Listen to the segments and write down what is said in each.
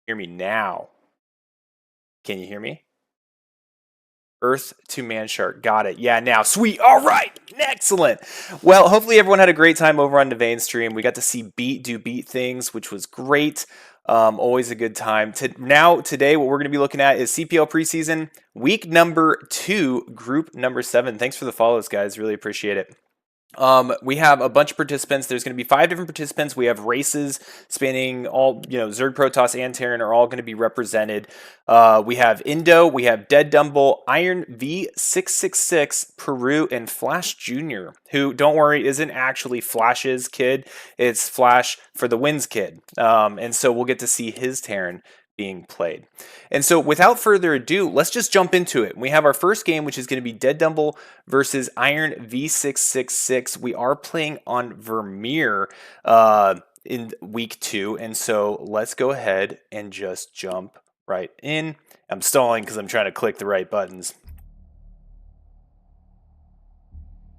Hear me now. Can you hear me? Earth to Manshark. Got it. Yeah, now. Sweet. All right. Excellent. Well, hopefully everyone had a great time over on Nevane stream. We got to see Beat do Beat things, which was great. Always a good time. Today, what we're going to be looking at is CPL preseason, week number 2, group number 7. Thanks for the follows, guys. Really appreciate it. We have a bunch of participants. There's going to be 5 different participants. We have races spanning all, Zerg, Protoss, and Terran are all going to be represented. We have Indo, we have DeadDumble, Iron V666, Peru, and FlashJr, who, don't worry, isn't actually Flash's kid. It's Flash for the Wins kid. And so we'll get to see his Terran being played. And so without further ado, let's just jump into it. We have our first game, which is going to be DeadDumble versus Iron V666. We are playing on Vermeer in week 2. And so let's go ahead and just jump right in. I'm stalling because I'm trying to click the right buttons.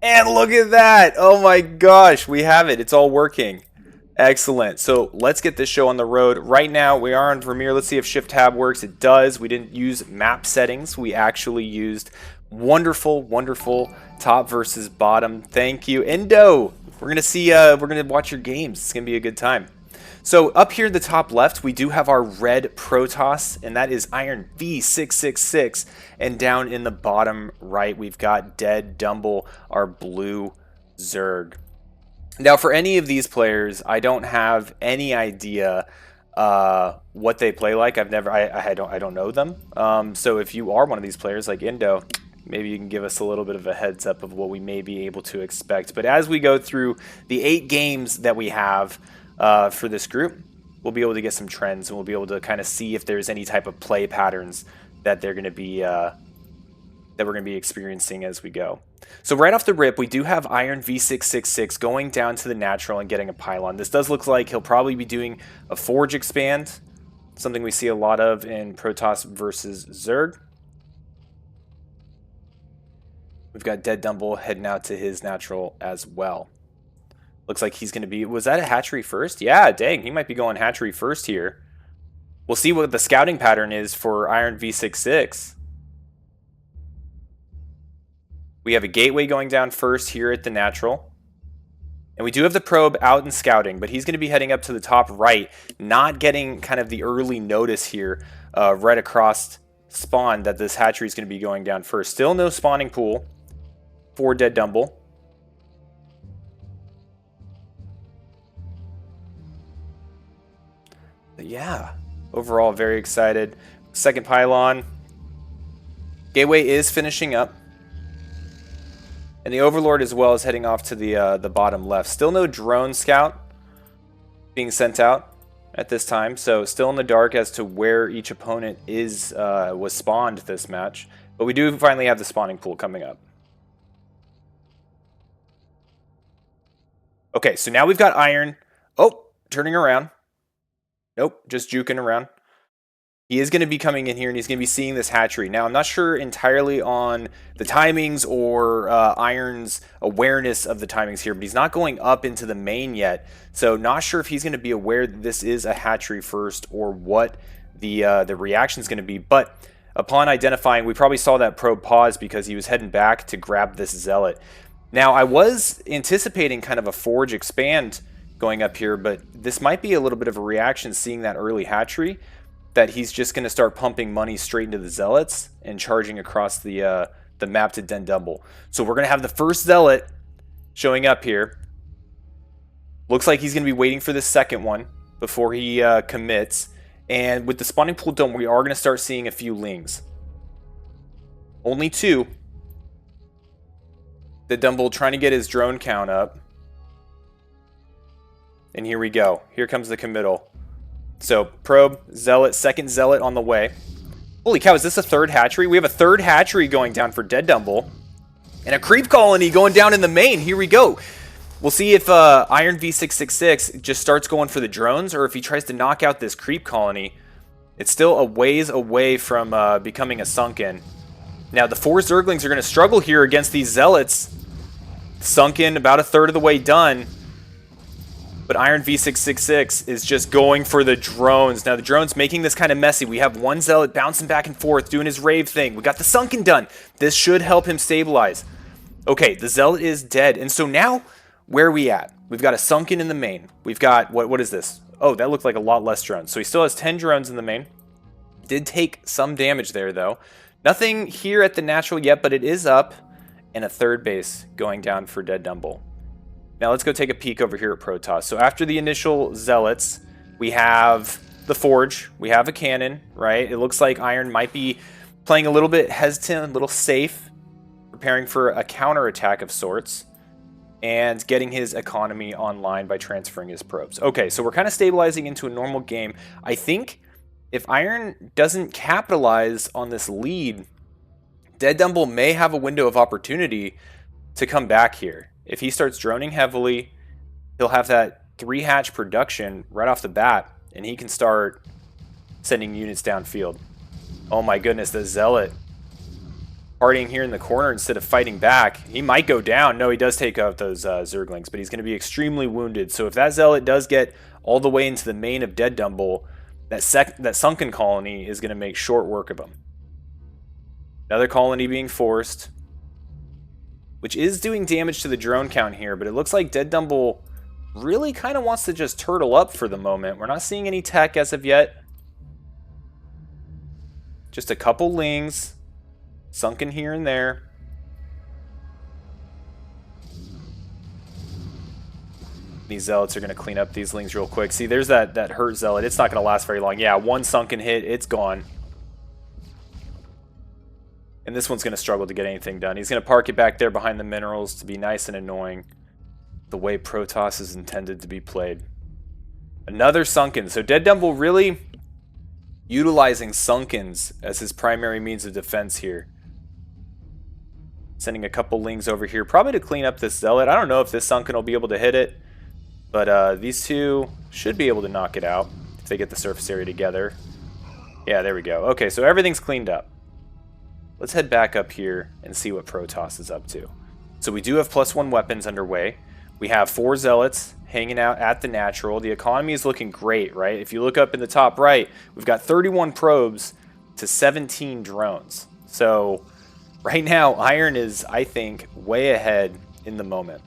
And look at that. Oh my gosh, we have it. It's all working. Excellent. So let's get this show on the road. Right now, we are on Vermeer. Let's see if Shift Tab works. It does. We didn't use map settings. We actually used wonderful, wonderful top versus bottom. Thank you, Indo. We're going to see, we're going to watch your games. It's going to be a good time. So up here in the top left, we do have our red Protoss, and that is Iron V666. And down in the bottom right, we've got DeadDumble, our blue Zerg. Now, for any of these players, I don't have any idea what they play like. I don't know them. So if you are one of these players like Indo, maybe you can give us a little bit of a heads up of what we may be able to expect. But as we go through the 8 games that we have for this group, we'll be able to get some trends, and we'll be able to kind of see if there's any type of play patterns that they're going to be that we're going to be experiencing as we go. So right off the rip, we do have Iron V666 going down to the natural and getting a pylon. This does look like he'll probably be doing a Forge expand, something we see a lot of in Protoss versus Zerg. We've got DeadDumble heading out to his natural as well. Looks like he's going to be... Was that a hatchery first? Yeah, dang, he might be going hatchery first here. We'll see what the scouting pattern is for Iron V66. We have a gateway going down first here at the natural. And we do have the probe out and scouting, but he's going to be heading up to the top right, not getting kind of the early notice here right across spawn that this hatchery is going to be going down first. Still no spawning pool for DeadDumble. But yeah, overall very excited. Second pylon. Gateway is finishing up. And the Overlord as well is heading off to the bottom left. Still no drone scout being sent out at this time, so still in the dark as to where each opponent was spawned this match. But we do finally have the spawning pool coming up. Okay, so now we've got Iron. Oh, turning around. Nope, just juking around. He is going to be coming in here, and he's going to be seeing this hatchery. Now, I'm not sure entirely on the timings or Iron's awareness of the timings here, but he's not going up into the main yet. So not sure if he's going to be aware that this is a hatchery first or what the reaction is going to be. But upon identifying, we probably saw that probe pause because he was heading back to grab this zealot. Now, I was anticipating kind of a Forge expand going up here, but this might be a little bit of a reaction seeing that early hatchery, that he's just going to start pumping money straight into the zealots and charging across the map to DeadDumble. So we're going to have the first zealot showing up here. Looks like he's going to be waiting for the second one before he commits. And with the spawning pool dome, we are going to start seeing a few lings. Only 2. DeadDumble trying to get his drone count up. And here we go. Here comes the committal. So, probe, zealot, second zealot on the way. Holy cow, is this a third hatchery? We have a third hatchery going down for DeadDumble. And a creep colony going down in the main. Here we go. We'll see if Iron V666 just starts going for the drones, or if he tries to knock out this creep colony. It's still a ways away from becoming a sunken. Now, the 4 Zerglings are going to struggle here against these zealots. Sunken, about a third of the way done. But Iron V666 is just going for the drones. Now the drone's making this kind of messy. We have one Zealot bouncing back and forth, doing his rave thing. We got the Sunken done. This should help him stabilize. Okay, the Zealot is dead. And so now, where are we at? We've got a Sunken in the main. We've got, what is this? Oh, that looked like a lot less drones. So he still has 10 drones in the main. Did take some damage there, though. Nothing here at the natural yet, but it is up. And a third base going down for DeadDumble. Now let's go take a peek over here at Protoss. So after the initial Zealots, we have the Forge. We have a cannon, right? It looks like Iron might be playing a little bit hesitant, a little safe, preparing for a counterattack of sorts, and getting his economy online by transferring his probes. Okay, so we're kind of stabilizing into a normal game. I think if Iron doesn't capitalize on this lead, DeadDumble may have a window of opportunity to come back here. If he starts droning heavily, he'll have that 3-hatch production right off the bat, and he can start sending units downfield. Oh my goodness, the Zealot partying here in the corner instead of fighting back. He might go down. No, he does take out those Zerglings, but he's going to be extremely wounded. So if that Zealot does get all the way into the main of DeadDumble, that Sunken colony is going to make short work of him. Another colony being forced, which is doing damage to the drone count here, but it looks like DeadDumble really kind of wants to just turtle up for the moment. We're not seeing any tech as of yet. Just a couple lings, Sunken here and there. These Zealots are going to clean up these lings real quick. See, there's that hurt Zealot. It's not going to last very long. Yeah, one Sunken hit, it's gone. And this one's going to struggle to get anything done. He's going to park it back there behind the minerals to be nice and annoying. The way Protoss is intended to be played. Another Sunken. So DeadDumble really utilizing Sunkens as his primary means of defense here. Sending a couple lings over here, probably to clean up this Zealot. I don't know if this Sunken will be able to hit it. But these two should be able to knock it out if they get the surface area together. Yeah, there we go. Okay, so everything's cleaned up. Let's head back up here and see what Protoss is up to. So we do have +1 weapons underway. We have 4 Zealots hanging out at the natural. The economy is looking great, right? If you look up in the top right, we've got 31 probes to 17 drones. So right now, Iron is, I think, way ahead in the moment.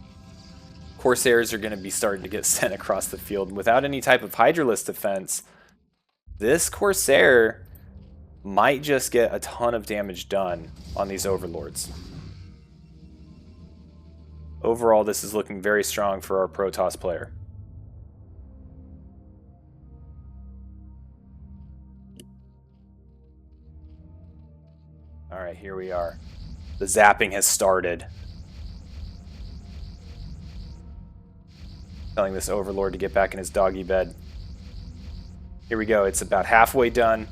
Corsairs are going to be starting to get sent across the field. Without any type of Hydralisk defense, this Corsair might just get a ton of damage done on these Overlords. Overall, this is looking very strong for our Protoss player. Alright, here we are. The zapping has started. Telling this Overlord to get back in his doggy bed. Here we go. It's about halfway done.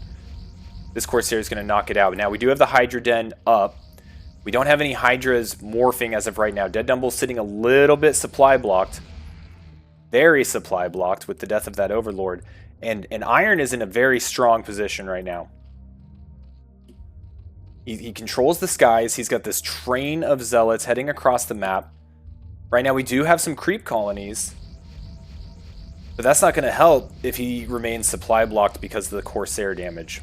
This Corsair is going to knock it out. Now, we do have the Hydra Den up. We don't have any Hydras morphing as of right now. DeadDumble's sitting a little bit supply blocked. Very supply blocked with the death of that Overlord. And Iron is in a very strong position right now. He controls the skies. He's got this train of Zealots heading across the map. Right now, we do have some creep colonies. But that's not going to help if he remains supply blocked because of the Corsair damage.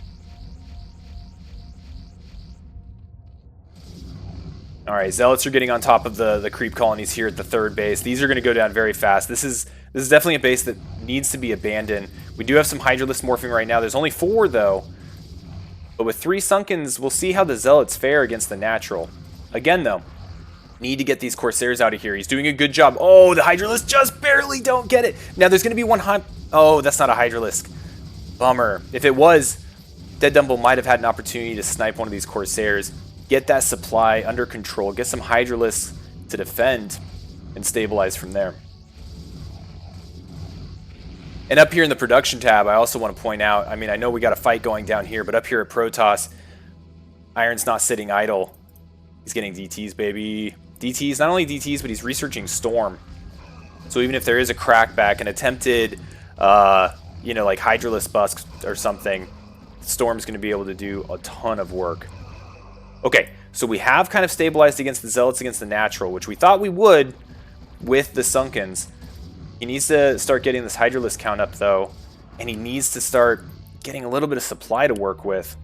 Alright, Zealots are getting on top of the creep colonies here at the third base. These are going to go down very fast. This is definitely a base that needs to be abandoned. We do have some Hydralisk morphing right now. There's only 4, though. But with 3 Sunkens, we'll see how the Zealots fare against the natural. Again, though, need to get these Corsairs out of here. He's doing a good job. Oh, the Hydralisk just barely don't get it. Now, there's going to be one... Oh, that's not a Hydralisk. Bummer. If it was, DeadDumble might have had an opportunity to snipe one of these Corsairs. Get that supply under control, get some Hydralisks to defend, and stabilize from there. And up here in the production tab, I also want to point out, I mean, I know we got a fight going down here, but up here at Protoss, Iron's not sitting idle. He's getting DTs, baby. DTs, not only DTs, but he's researching Storm. So even if there is a crackback, an attempted, you know, like Hydralisk bust or something, Storm's going to be able to do a ton of work. Okay, so we have kind of stabilized against the Zealots against the natural, which we thought we would with the Sunkens. He needs to start getting this Hydralisk count up, though, and he needs to start getting a little bit of supply to work with.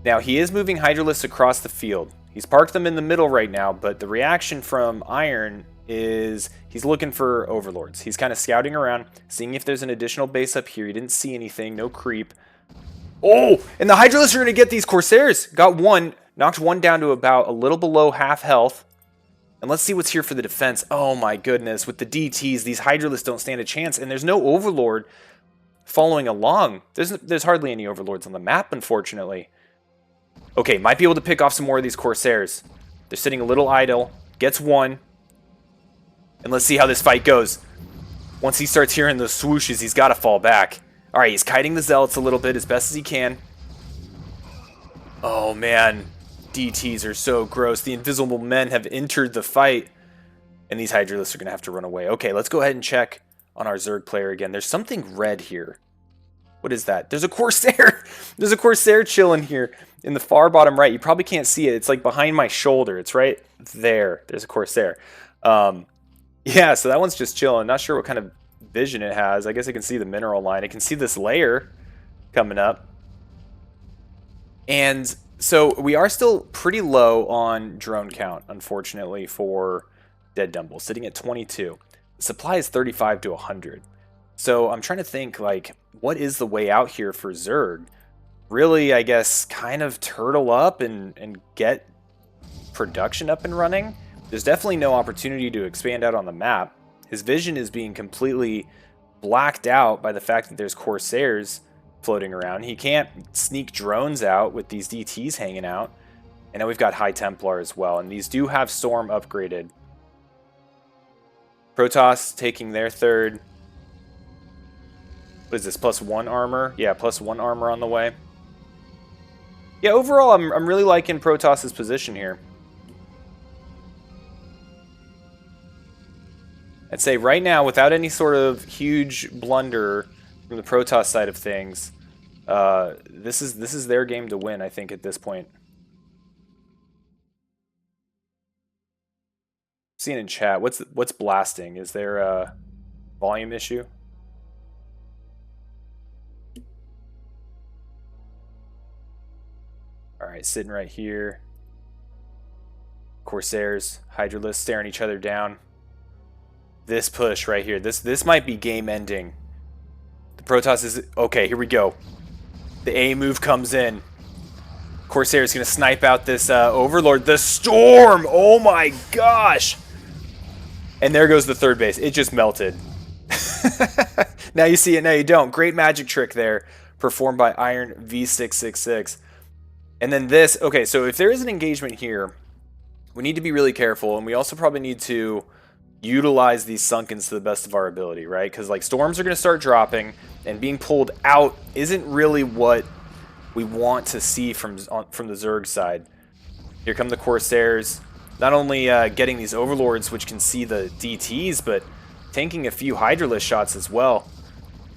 Now, he is moving Hydralisks across the field. He's parked them in the middle right now, but the reaction from Iron is he's looking for Overlords. He's kind of scouting around, seeing if there's an additional base up here. He didn't see anything, no creep. Oh, and the Hydralisks are going to get these Corsairs. Got one, knocked one down to about a little below half health. And let's see what's here for the defense. Oh my goodness, with the DTs, these Hydralisks don't stand a chance, and there's no Overlord following along. There's hardly any Overlords on the map, unfortunately. Okay, might be able to pick off some more of these Corsairs. They're sitting a little idle. Gets one. And let's see how this fight goes. Once he starts hearing those swooshes, he's got to fall back. Alright, he's kiting the Zealots a little bit as best as he can. Oh, man. DTs are so gross. The Invisible Men have entered the fight. And these Hydralisks are going to have to run away. Okay, let's go ahead and check on our Zerg player again. There's something red here. What is that? There's a Corsair. There's a Corsair chilling here in the far bottom right. You probably can't see it. It's like behind my shoulder. It's right there. There's a Corsair. Yeah, so that one's just chilling. Not sure what kind of vision it has. I guess it can see the mineral line. It can see this layer coming up. And so we are still pretty low on drone count, unfortunately, for DeadDumble, sitting at 22. The supply is 35 to 100. So I'm trying to think, like, what is the way out here for Zerg? Really, I guess, kind of turtle up and get production up and running. There's definitely no opportunity to expand out on the map. His vision is being completely blacked out by the fact that there's Corsairs floating around. He can't sneak drones out with these DTs hanging out. And now we've got High Templar as well. And these do have Storm upgraded. Protoss taking their third. What is this, +1 armor? Yeah, +1 armor on the way. Yeah, overall, I'm really liking Protoss's position here. I'd say right now, without any sort of huge blunder from the Protoss side of things, this is their game to win, I think, at this point. Seeing in chat, what's blasting? Is there a volume issue? Alright, sitting right here. Corsairs, Hydralisks staring each other down. This push right here, this might be game ending. The Protoss is... Okay, here we go. The A move comes in. Corsair is going to snipe out this Overlord. The Storm! Oh my gosh! And there goes the third base. It just melted. Now you see it, now you don't. Great magic trick there, performed by Iron V666. And then this, okay, so if there is an engagement here, we need to be really careful, and we also probably need to utilize these Sunkens to the best of our ability, right? Because like storms are going to start dropping, and being pulled out isn't really what we want to see from the Zerg side. Here come the Corsairs, not only getting these Overlords, which can see the DTs, but tanking a few Hydralisk shots as well.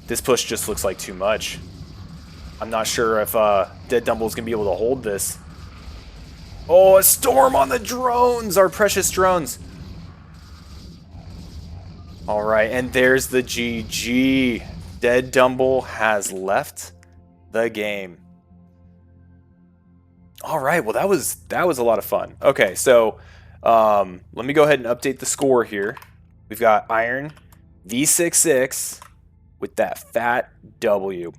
This push just looks like too much. I'm not sure if DeadDumble is going to be able to hold this. Oh, a storm on the drones! Our precious drones. Alright, and there's the GG. DeadDumble has left the game. Alright, well that was a lot of fun. Okay, so let me go ahead and update the score here. We've got Iron V66 with that fat W.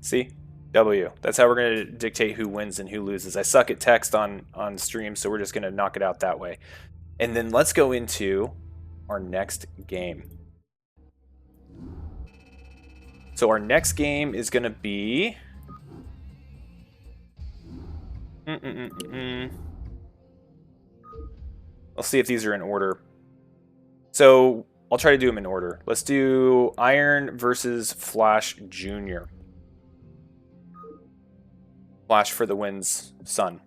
See? W. That's how we're going to dictate who wins and who loses. I suck at text on stream, so we're just going to knock it out that way. And then let's go into our next game. So our next game is going to be... I'll see if these are in order. So I'll try to do them in order. Let's do Iron versus FlashJr. Flash for the wins, son.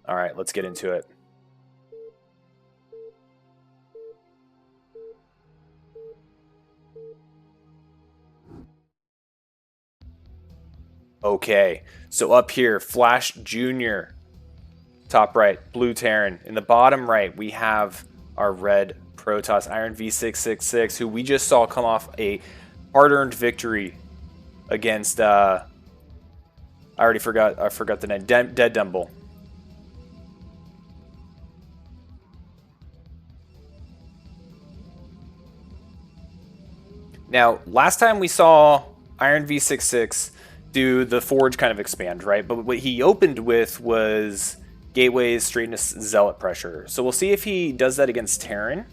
All right, let's get into it. Okay, so up here, FlashJr, top right, blue Terran. In the bottom right, we have our red Protoss, Iron V666, who we just saw come off a hard-earned victory against, I forgot the name, DeadDumble. Now, last time we saw Iron V66 do the Forge kind of expand, right? But what he opened with was Gateways straight into Zealot pressure. So we'll see if he does that against Terran,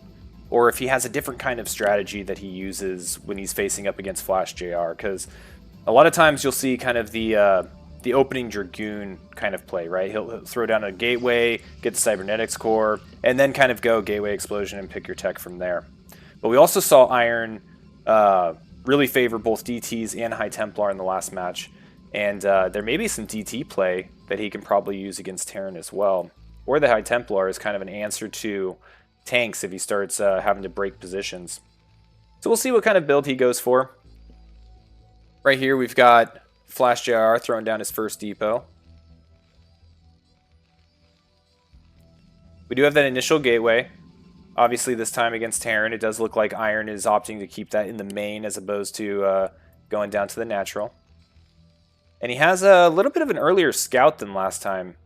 or if he has a different kind of strategy that he uses when he's facing up against FlashJr. Because a lot of times you'll see kind of the opening Dragoon kind of play, right? He'll throw down a Gateway, get the Cybernetics core, and then kind of go Gateway Explosion and pick your tech from there. But we also saw Iron really favor both DTs and High Templar in the last match. And there may be some DT play that he can probably use against Terran as well. Or the High Templar is kind of an answer to tanks if he starts having to break positions. So we'll see what kind of build he goes for. Right here we've got FlashJr throwing down his first depot. We do have that initial Gateway. Obviously this time against Terran, it does look like Iron is opting to keep that in the main as opposed to going down to the natural. And he has a little bit of an earlier scout than last time.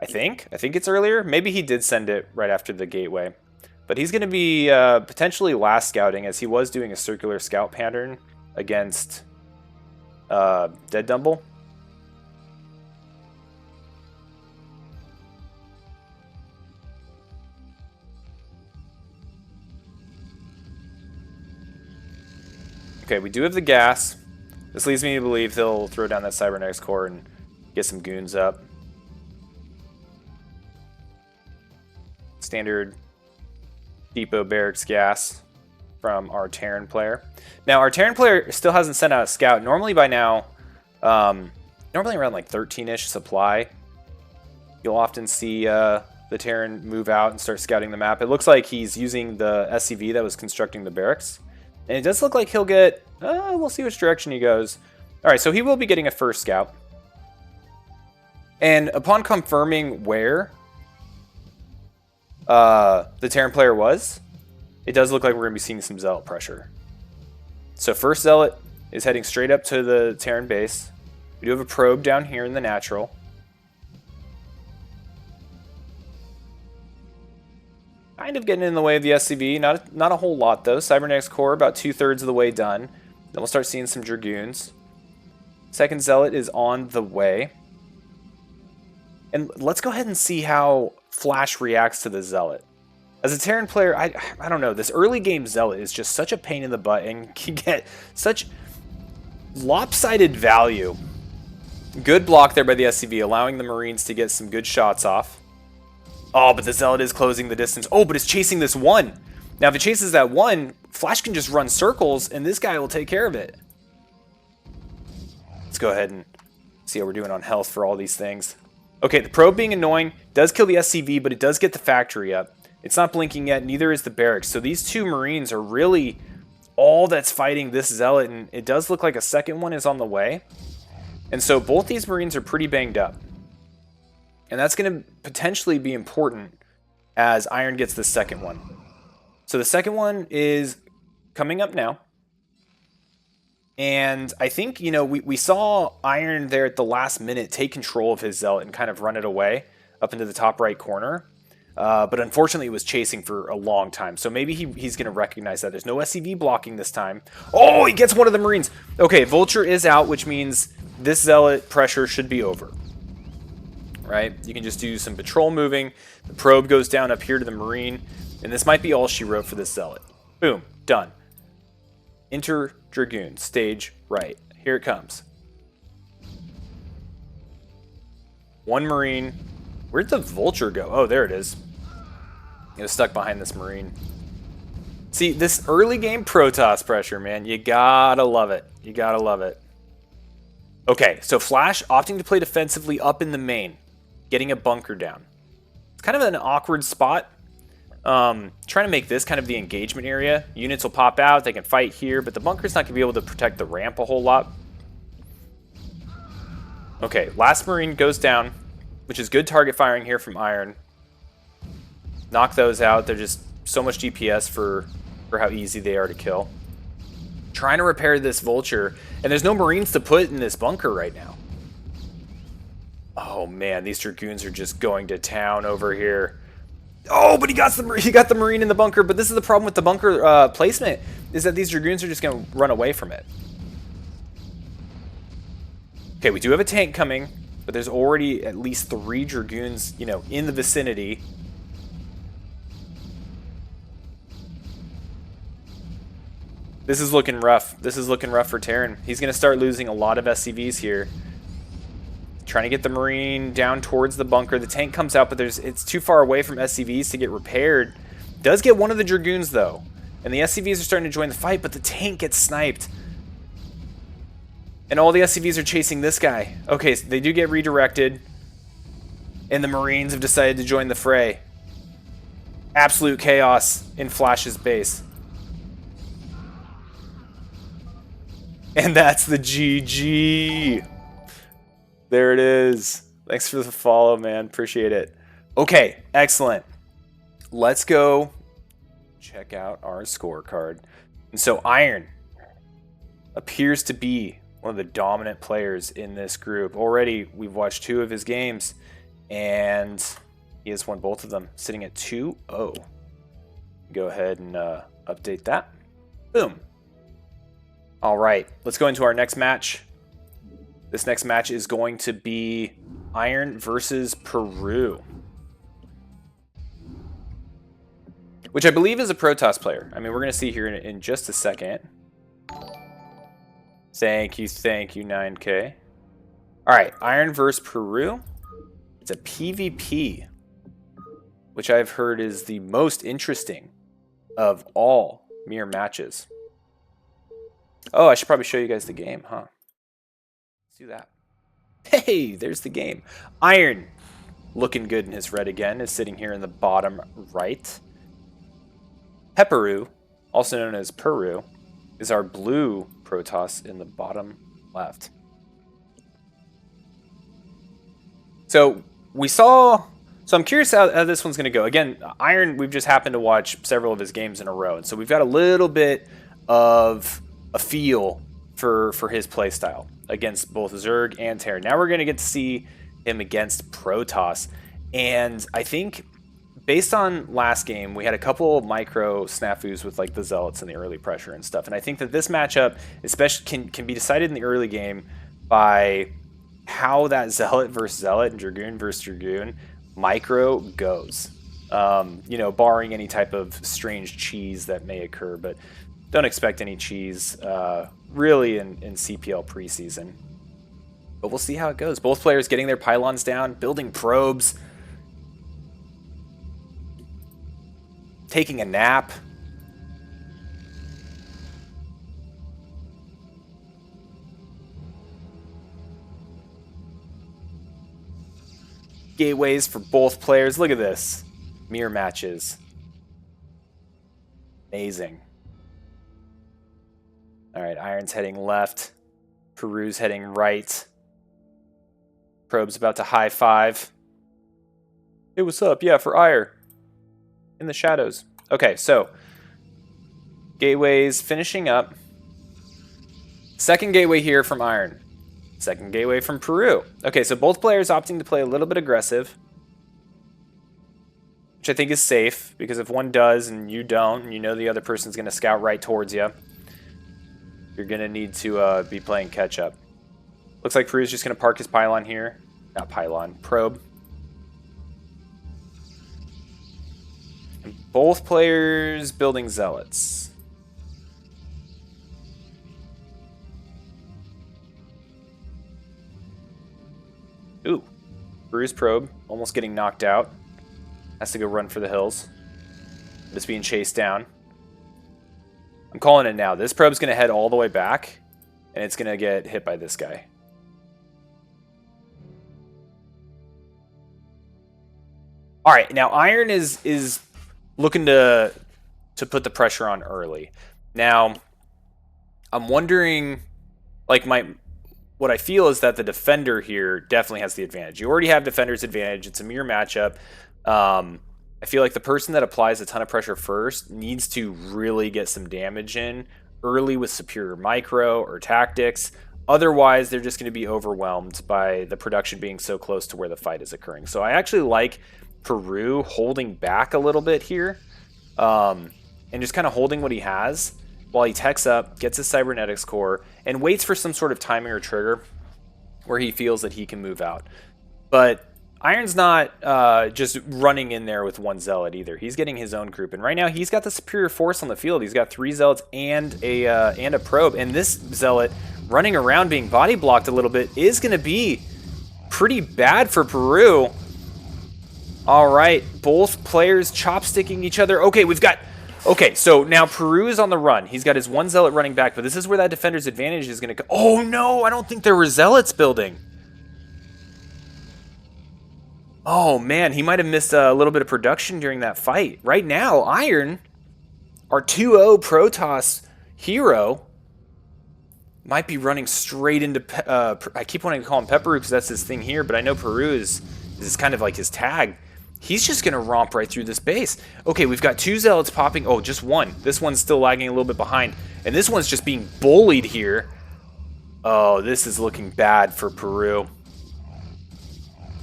I think it's earlier. Maybe he did send it right after the Gateway. But he's going to be potentially last scouting, as he was doing a circular scout pattern against DeadDumble. Okay, we do have the gas. This leads me to believe they'll throw down that Cybernetics core and get some goons up. Standard depot barracks gas from our Terran player. Now, our Terran player still hasn't sent out a scout. Normally by now, normally around like 13-ish supply, you'll often see the Terran move out and start scouting the map. It looks like he's using the SCV that was constructing the barracks. And it does look like he'll get... we'll see which direction he goes. Alright, so he will be getting a first scout. And upon confirming where the Terran player was, it does look like we're going to be seeing some Zealot pressure. So first Zealot is heading straight up to the Terran base. We do have a probe down here in the natural. Kind of getting in the way of the SCV. Not a whole lot, though. Cybernetics core about 2/3 of the way done. Then we'll start seeing some Dragoons. Second Zealot is on the way. And let's go ahead and see how Flash reacts to the Zealot. As a Terran player, I don't know. This early game Zealot is just such a pain in the butt and can get such lopsided value. Good block there by the SCV, allowing the Marines to get some good shots off. Oh, but the Zealot is closing the distance. Oh, but it's chasing this one. Now, if it chases that one, Flash can just run circles, and this guy will take care of it. Let's go ahead and see how we're doing on health for all these things. Okay, the probe being annoying does kill the SCV, but it does get the factory up. It's not blinking yet, neither is the barracks. So these two Marines are really all that's fighting this Zealot, and it does look like a second one is on the way. And so both these Marines are pretty banged up. And that's going to potentially be important as Iron gets the second one. So the second one is coming up now. And I think, you know, we saw Iron there at the last minute take control of his Zealot and kind of run it away up into the top right corner. But unfortunately, it was chasing for a long time. So maybe he's going to recognize that. There's no SCV blocking this time. Oh, he gets one of the Marines. Okay, Vulture is out, which means this Zealot pressure should be over. Right? You can just do some patrol moving. The probe goes down up here to the Marine. And this might be all she wrote for this Zealot. Boom. Done. Enter Dragoon. Stage right. Here it comes. One Marine. Where'd the Vulture go? Oh, there it is. It was stuck behind this Marine. See, this early game Protoss pressure, man. You gotta love it. You gotta love it. Okay, so Flash opting to play defensively up in the main. Getting a bunker down. It's kind of an awkward spot. Trying to make this kind of the engagement area. Units will pop out, they can fight here, but the bunker's not going to be able to protect the ramp a whole lot. Okay, last Marine goes down, which is good target firing here from Iron. Knock those out. They're just so much DPS for how easy they are to kill. Trying to repair this Vulture, and there's no Marines to put in this bunker right now. Oh man, these Dragoons are just going to town over here. Oh, but he got the Marine in the bunker, but this is the problem with the bunker placement, is that these Dragoons are just going to run away from it. Okay, we do have a tank coming, but there's already at least 3 Dragoons, you know, in the vicinity. This is looking rough. This is looking rough for Terran. He's going to start losing a lot of SCVs here. Trying to get the Marine down towards the bunker. The tank comes out, but it's too far away from SCVs to get repaired. Does get one of the Dragoons, though. And the SCVs are starting to join the fight, but the tank gets sniped. And all the SCVs are chasing this guy. Okay, so they do get redirected. And the Marines have decided to join the fray. Absolute chaos in Flash's base. And that's the GG. There it is. Thanks for the follow, man. Appreciate it. Okay, excellent. Let's go check out our scorecard. And so Iron appears to be one of the dominant players in this group. Already, we've watched 2 of his games, and he has won both of them, sitting at 2-0. Go ahead and update that. Boom. All right, let's go into our next match. This next match is going to be Iron versus Peru, which I believe is a Protoss player. I mean, we're going to see here in just a second. Thank you, 9K. All right, Iron versus Peru. It's a PvP, which I've heard is the most interesting of all mirror matches. Oh, I should probably show you guys the game, huh? Let's do that. Hey, there's the game. Iron, looking good in his red again, is sitting here in the bottom right. Peru, also known as Peru, is our blue Protoss in the bottom left. So we saw... So I'm curious how this one's going to go. Again, Iron, we've just happened to watch several of his games in a row. And so we've got a little bit of a feel for his playstyle against both Zerg and Terran. Now we're going to get to see him against Protoss. And I think based on last game, we had a couple of micro snafus with like the Zealots and the early pressure and stuff. And I think that this matchup especially can be decided in the early game by how that Zealot versus Zealot and Dragoon versus Dragoon micro goes. You know, barring any type of strange cheese that may occur, but don't expect any cheese really in CPL preseason. But we'll see how it goes. Both players getting their pylons down, building probes, taking a nap. Gateways for both players. Look at this. Mirror matches. Amazing. All right, Iron's heading left. Peru's heading right. Probe's about to high five. Hey, what's up? Yeah, for Ire. In the shadows. Okay, so gateways finishing up. Second gateway here from Iron. Second gateway from Peru. Okay, so both players opting to play a little bit aggressive, which I think is safe, because if one does and you don't, and you know the other person's going to scout right towards you, you're going to need to be playing catch-up. Looks like Peru's just going to park his pylon here. Not pylon, probe. And both players building zealots. Ooh, Peru's probe almost getting knocked out. Has to go run for the hills. Just being chased down. I'm calling it now. This probe's going to head all the way back, and it's going to get hit by this guy. All right, now Iron is looking to put the pressure on early. Now, I'm wondering, like, what I feel is that the defender here definitely has the advantage. You already have defender's advantage. It's a mirror matchup. I feel like the person that applies a ton of pressure first needs to really get some damage in early with superior micro or tactics. Otherwise, they're just going to be overwhelmed by the production being so close to where the fight is occurring. So I actually like Peru holding back a little bit here, and just kind of holding what he has while he techs up, gets his cybernetics core, and waits for some sort of timing or trigger where he feels that he can move out. But Iron's not just running in there with one zealot either. He's getting his own group, and right now he's got the superior force on the field. He's got 3 zealots and a probe, and this zealot running around being body blocked a little bit is going to be pretty bad for Peru. All right, both players chopsticking each other. Okay, so now Peru is on the run. He's got his 1 zealot running back, but this is where that defender's advantage is going to go. Oh no, I don't think there were zealots building. Oh man, he might have missed a little bit of production during that fight. Right now, Iron, our 2-0 Protoss hero, might be running straight into... I keep wanting to call him Pepperu because that's his thing here, but I know Peru is kind of like his tag. He's just going to romp right through this base. Okay, we've got 2 zealots popping. Oh, just 1. This one's still lagging a little bit behind. And this one's just being bullied here. Oh, this is looking bad for Peru.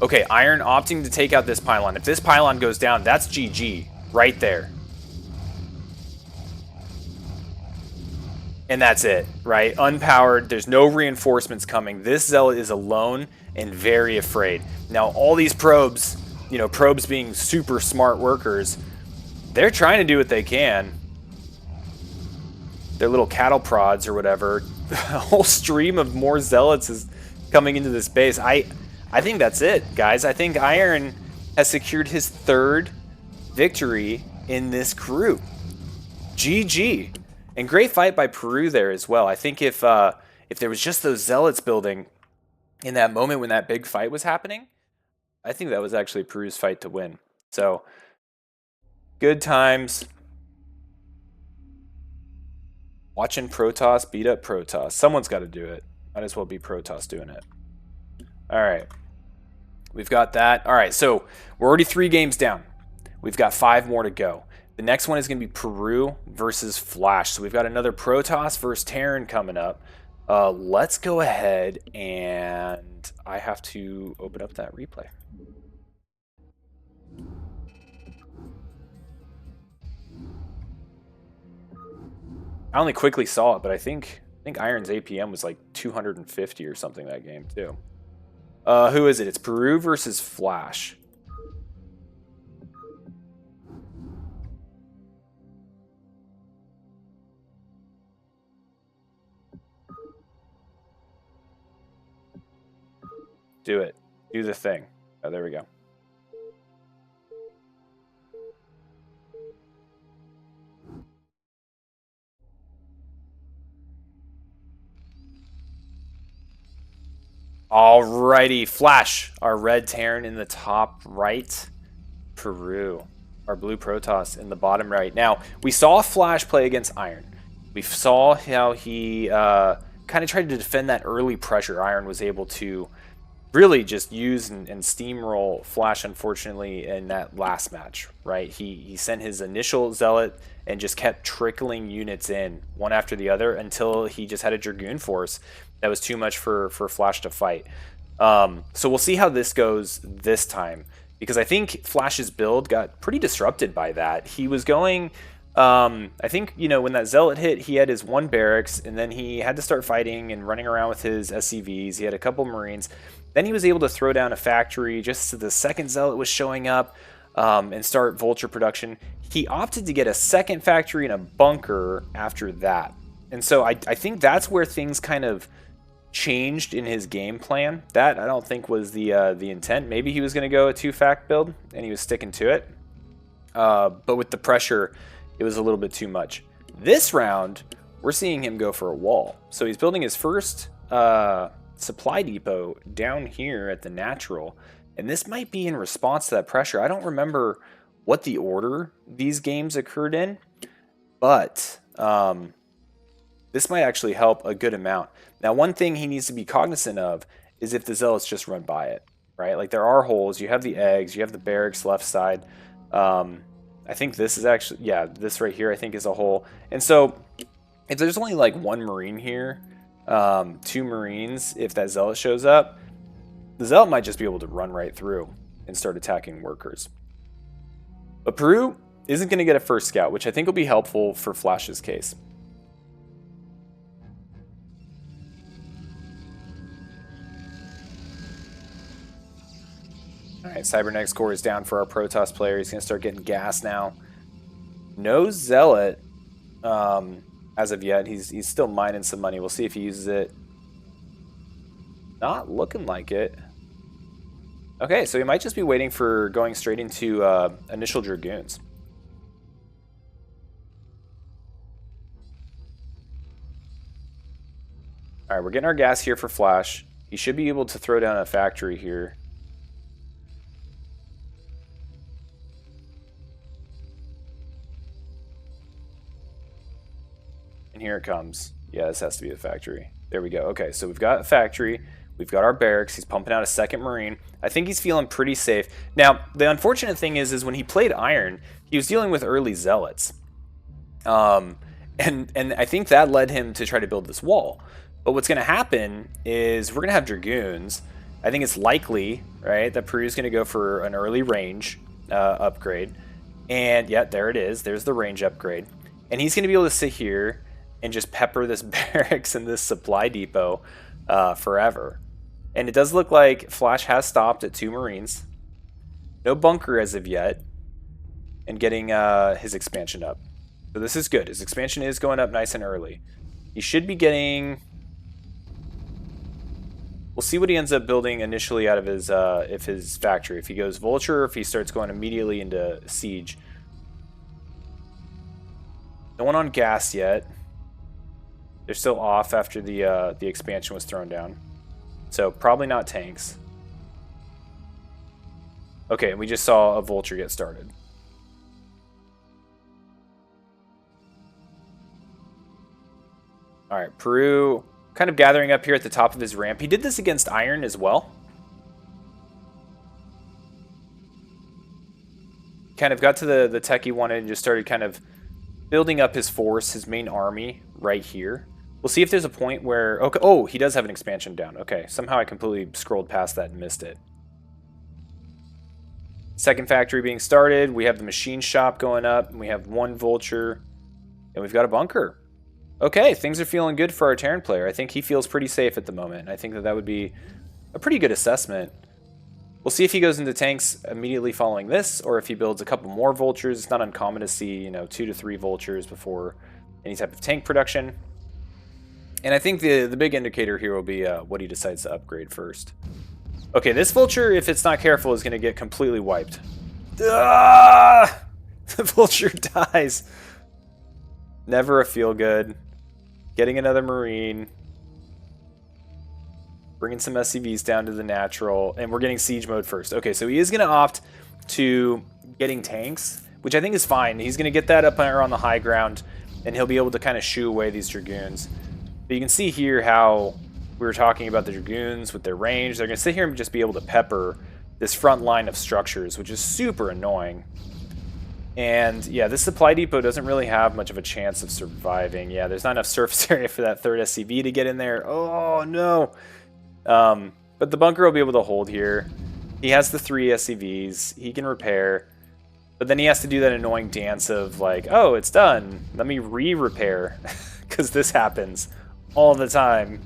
Okay, Iron opting to take out this pylon. If this pylon goes down, that's GG right there. And that's it, right? Unpowered. There's no reinforcements coming. This zealot is alone and very afraid. Now, all these probes, probes being super smart workers, they're trying to do what they can. Their little cattle prods or whatever. A whole stream of more zealots is coming into this base. I think that's it, guys. I think Iron has secured his 3rd victory in this group. GG. And great fight by Peru there as well. I think if there was just those zealots building in that moment when that big fight was happening, I think that was actually Peru's fight to win. So, good times. Watching Protoss beat up Protoss. Someone's got to do it. Might as well be Protoss doing it. All right. We've got that. All right, so we're already 3 games down. We've got 5 more to go. The next one is going to be Peru versus Flash. So we've got another Protoss versus Terran coming up. Let's go ahead, and I have to open up that replay. I only quickly saw it, but I think Iron's APM was like 250 or something that game too. Who is it? It's Peru versus Flash. Do it. Do the thing. Oh, there we go. Alrighty, Flash, our red Terran in the top right. Peru, our blue Protoss in the bottom right. Now, we saw Flash play against Iron. We saw how he kind of tried to defend that early pressure. Iron was able to really just use and steamroll Flash, unfortunately, in that last match, right? He sent his initial Zealot and just kept trickling units in, one after the other, until he just had a Dragoon force that was too much for Flash to fight. So we'll see how this goes this time, because I think Flash's build got pretty disrupted by that. He was going... I think, when that Zealot hit, he had his 1 barracks, and then he had to start fighting and running around with his SCVs. He had a couple Marines. Then he was able to throw down a factory just as the second Zealot was showing up, and start Vulture production. He opted to get a second factory and a bunker after that. And so I think that's where things kind of changed in his game plan. That, I don't think, was the intent. Maybe he was going to go a 2-fact build, and he was sticking to it. But with the pressure, it was a little bit too much. This round, we're seeing him go for a wall. So he's building his first supply depot down here at the natural. And this might be in response to that pressure. I don't remember what the order these games occurred in. But this might actually help a good amount. Now, one thing he needs to be cognizant of is if the zealots just run by it, right? Like there are holes. You have the eggs. You have the barracks left side. I think this is actually, yeah, this right here I think is a hole. And so if there's only like one Marine here, 2 Marines, if that zealot shows up, the zealot might just be able to run right through and start attacking workers. But Peru isn't going to get a first scout, which I think will be helpful for Flash's case. Alright, Cybernetics core is down for our Protoss player. He's going to start getting gas now. No Zealot as of yet. He's still mining some money. We'll see if he uses it. Not looking like it. Okay, so he might just be waiting for going straight into initial Dragoons. Alright, we're getting our gas here for Flash. He should be able to throw down a factory here. And here it comes. Yeah, this has to be the factory. There we go. Okay, so we've got a factory. We've got our barracks. He's pumping out a second Marine. I think he's feeling pretty safe. Now, the unfortunate thing is when he played Iron, he was dealing with early Zealots. And I think that led him to try to build this wall. But what's going to happen is we're going to have Dragoons. I think it's likely, right, that Peru's going to go for an early range upgrade. And, yeah, there it is. There's the range upgrade. And he's going to be able to sit here and just pepper this barracks and this supply depot forever. And it does look like Flash has stopped at 2 Marines. No bunker as of yet. And getting his expansion up. So this is good. His expansion is going up nice and early. He should be getting... We'll see what he ends up building initially out of his factory. If he goes Vulture or if he starts going immediately into Siege. No one on gas yet. They're still off after the expansion was thrown down. So probably not tanks. Okay, we just saw a Vulture get started. Alright, Peru kind of gathering up here at the top of his ramp. He did this against Iron as well. Kind of got to the tech he wanted and just started kind of building up his force, his main army right here. We'll see if there's a point where... Okay, oh, he does have an expansion down. Okay, somehow I completely scrolled past that and missed it. Second factory being started. We have the machine shop going up. And we have 1 Vulture. And we've got a bunker. Okay, things are feeling good for our Terran player. I think he feels pretty safe at the moment. I think that would be a pretty good assessment. We'll see if he goes into tanks immediately following this, or if he builds a couple more Vultures. It's not uncommon to see, 2 to 3 Vultures before any type of tank production. And I think the big indicator here will be what he decides to upgrade first. Okay, this Vulture, if it's not careful, is going to get completely wiped. Ah! The Vulture dies. Never a feel good. Getting another Marine. Bringing some SCVs down to the natural. And we're getting siege mode first. Okay, so he is going to opt to getting tanks, which I think is fine. He's going to get that up on the high ground, and he'll be able to kind of shoo away these Dragoons. But you can see here how we were talking about the Dragoons with their range. They're going to sit here and just be able to pepper this front line of structures, which is super annoying. And yeah, this supply depot doesn't really have much of a chance of surviving. Yeah, there's not enough surface area for that third SCV to get in there. Oh, no. But the bunker will be able to hold here. He has the 3 SCVs. He can repair. But then he has to do that annoying dance of like, oh, it's done. Let me re-repair. Because this happens all the time.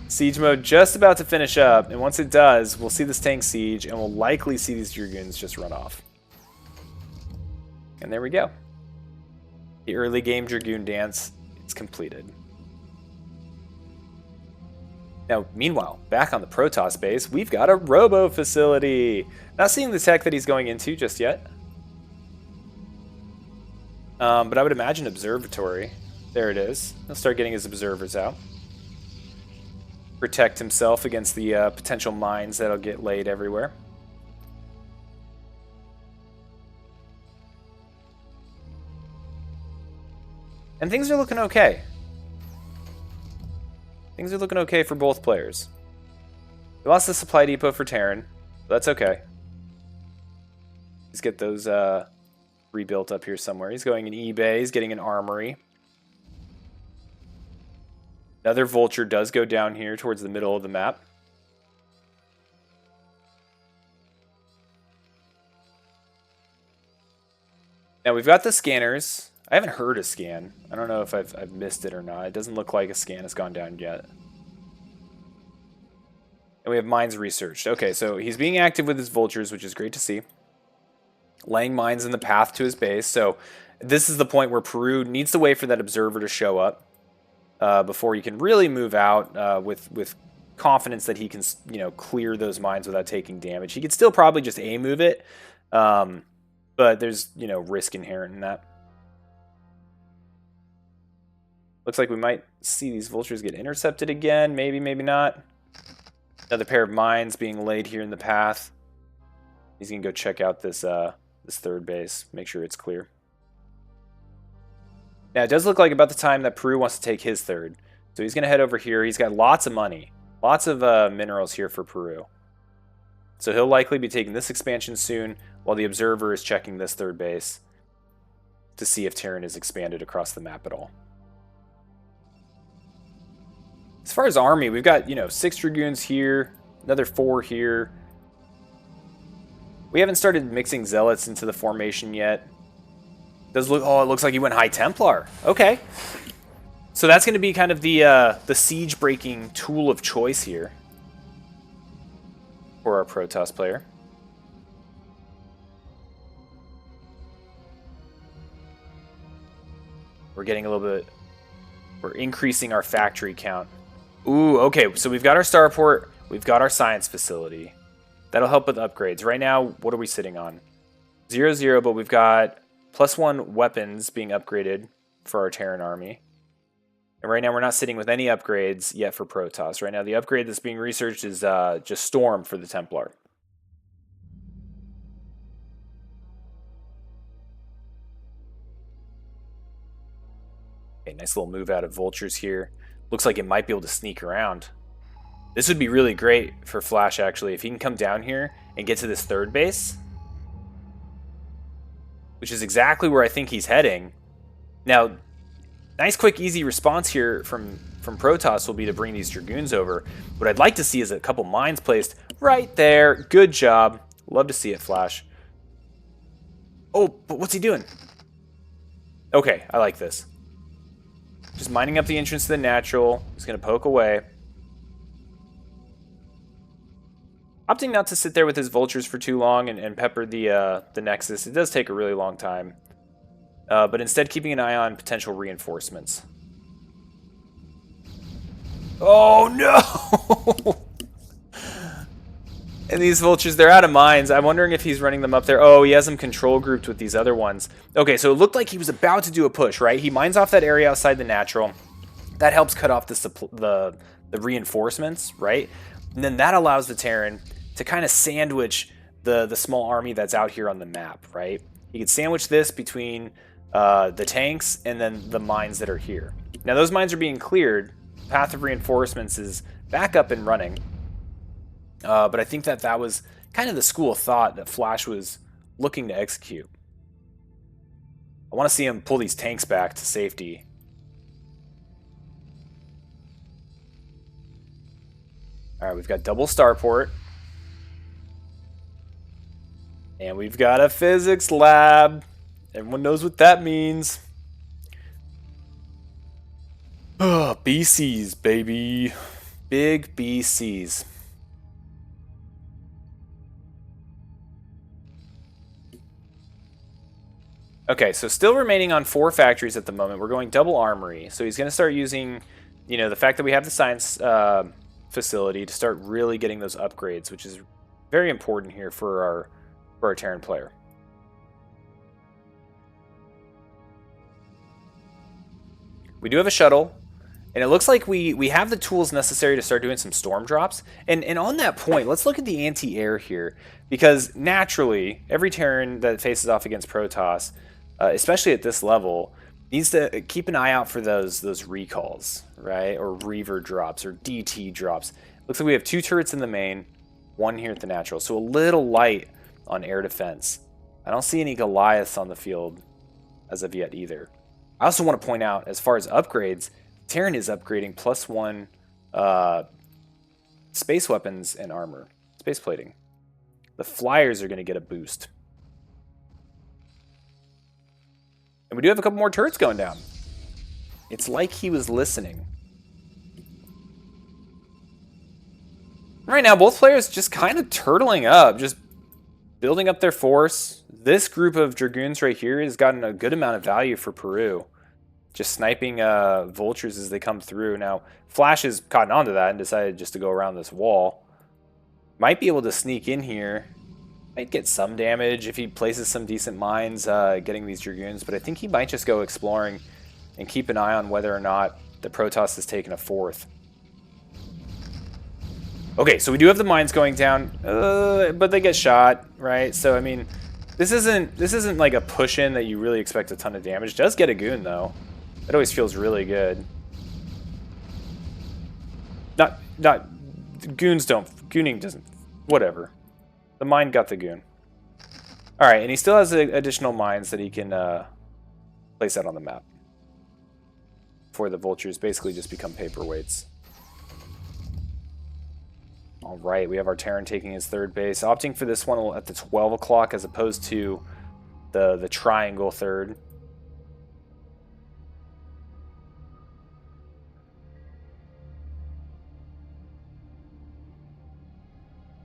Siege mode just about to finish up, and once it does, we'll see this tank siege, and we'll likely see these Dragoons just run off. And there we go. The early game Dragoon dance is completed. Now, meanwhile, back on the Protoss base, we've got a Robo facility. Not seeing the tech that he's going into just yet. But I would imagine observatory. There it is. He'll start getting his observers out. Protect himself against the potential mines that'll get laid everywhere. And things are looking okay. Things are looking okay for both players. We lost the supply depot for Terran, but that's okay. Let's get those rebuilt up here somewhere. He's going in eBay. He's getting an armory. Another vulture does go down here towards the middle of the map. Now we've got the scanners. I haven't heard a scan. I don't know if I've missed it or not. It doesn't look like a scan has gone down yet. And we have mines researched. Okay, so he's being active with his vultures, which is great to see. Laying mines in the path to his base. So this is the point where Peru needs to wait for that observer to show up before he can really move out with confidence that he can, you know, clear those mines without taking damage. He could still probably just A-move it, but there's, you know, risk inherent in that. Looks like we might see these vultures get intercepted again. Maybe, maybe not. Another pair of mines being laid here in the path. He's going to go check out this this third base, make sure it's clear. Now, it does look like about the time that Peru wants to take his third. So he's going to head over here. He's got lots of money. Lots of minerals here for Peru. So he'll likely be taking this expansion soon, while the observer is checking this third base to see if Terran is expanded across the map at all. As far as army, we've got, you know, 6 Dragoons here, another 4 here. We haven't started mixing Zealots into the formation yet. Does look, oh, it looks like he went High Templar. Okay. So that's going to be kind of the siege-breaking tool of choice here for our Protoss player. We're getting a little bit... We're increasing our factory count. Ooh, okay, so we've got our starport, we've got our science facility. That'll help with upgrades. Right now, what are we sitting on? 0-0, but we've got +1 weapons being upgraded for our Terran army. And right now, we're not sitting with any upgrades yet for Protoss. Right now, the upgrade that's being researched is just Storm for the Templar. Okay, nice little move out of vultures here. Looks like it might be able to sneak around. This would be really great for Flash, actually, if he can come down here and get to this third base, which is exactly where I think he's heading. Now, nice, quick, easy response here from Protoss will be to bring these Dragoons over. What I'd like to see is a couple mines placed right there. Good job. Love to see it, Flash. Oh, but what's he doing? Okay, I like this. Just mining up the entrance to the natural. He's going to poke away. Opting not to sit there with his vultures for too long and pepper the Nexus. It does take a really long time. But instead keeping an eye on potential reinforcements. Oh no! And these vultures, they're out of mines. I'm wondering if he's running them up there. Oh, he has them control grouped with these other ones. Okay, so it looked like he was about to do a push, right? He mines off that area outside the natural. That helps cut off the reinforcements, right? And then that allows the Terran to kind of sandwich the small army that's out here on the map, right? He could sandwich this between the tanks and then the mines that are here. Now, those mines are being cleared. Path of reinforcements is back up and running. But I think that was kind of the school of thought that Flash was looking to execute. I want to see him pull these tanks back to safety. All right, we've got double starport. And we've got a physics lab. Everyone knows what that means. Oh, BCs, baby. Big BCs. Okay, so still remaining on 4 factories at the moment. We're going double armory. So he's going to start using, you know, the fact that we have the science facility to start really getting those upgrades, which is very important here for our Terran player. We do have a shuttle, and it looks like we have the tools necessary to start doing some storm drops. And on that point, let's look at the anti-air here, because naturally, every Terran that faces off against Protoss, especially at this level, Needs to keep an eye out for those recalls, right? Or Reaver drops or DT drops. Looks like we have 2 turrets in the main, 1 here at the natural. So a little light on air defense. I don't see any Goliaths on the field as of yet either. I also want to point out, as far as upgrades, Terran is upgrading +1 space weapons and armor. Space plating. The Flyers are going to get a boost. And we do have a couple more turrets going down. It's like he was listening. Right now, both players just kind of turtling up, just building up their force. This group of Dragoons right here has gotten a good amount of value for Peru. Just sniping vultures as they come through. Now, Flash has caught on to that and decided just to go around this wall. Might be able to sneak in here. Might get some damage if he places some decent mines getting these Dragoons, but I think he might just go exploring and keep an eye on whether or not the Protoss has taken a 4th. Okay, so we do have the mines going down, but they get shot, right? So I mean, this isn't like a push-in that you really expect a ton of damage. It does get a goon though. It always feels really good. Not goons don't, gooning doesn't, whatever. The mine got the goon. Alright, and he still has additional mines that he can place out on the map. Before the vultures basically just become paperweights. Alright, we have our Terran taking his 3rd base. Opting for this one at the 12 o'clock as opposed to the triangle 3rd.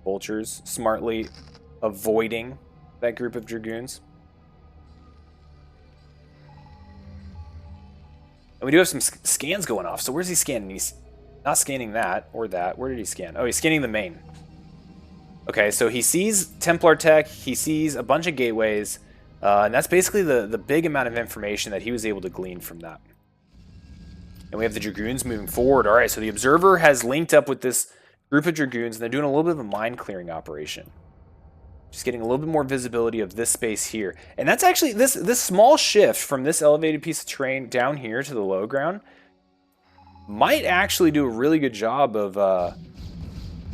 Vultures smartly avoiding that group of Dragoons. And we do have some scans going off. So where's he scanning? He's not scanning that or that. Where did he scan? Oh, he's scanning the main. Okay, so he sees Templar tech. He sees a bunch of gateways. And that's basically the big amount of information that he was able to glean from that. And we have the Dragoons moving forward. All right, so the Observer has linked up with this group of Dragoons, and they're doing a little bit of a mine clearing operation. Just getting a little bit more visibility of this space here. And that's actually, this small shift from this elevated piece of terrain down here to the low ground might actually do a really good job of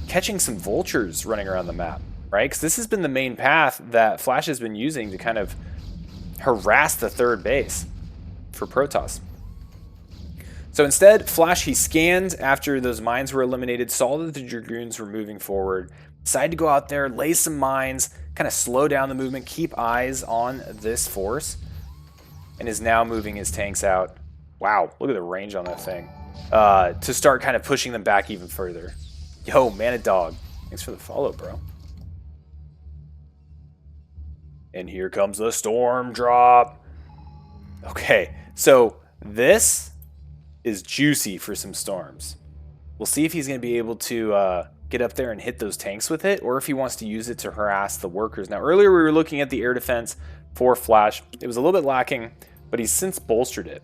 catching some vultures running around the map, right? Because this has been the main path that Flash has been using to kind of harass the 3rd base for Protoss. So instead, Flash, he scanned after those mines were eliminated, saw that the Dragoons were moving forward, decided to go out there, lay some mines, kind of slow down the movement, keep eyes on this force, and is now moving his tanks out. Wow, look at the range on that thing. To start kind of pushing them back even further. Yo, Manadog, thanks for the follow, bro. And here comes the storm drop. Okay, so this is juicy for some storms. We'll see if he's going to be able to get up there and hit those tanks with it, or if he wants to use it to harass the workers. Now, earlier we were looking at the air defense for Flash. It was a little bit lacking, but he's since bolstered it,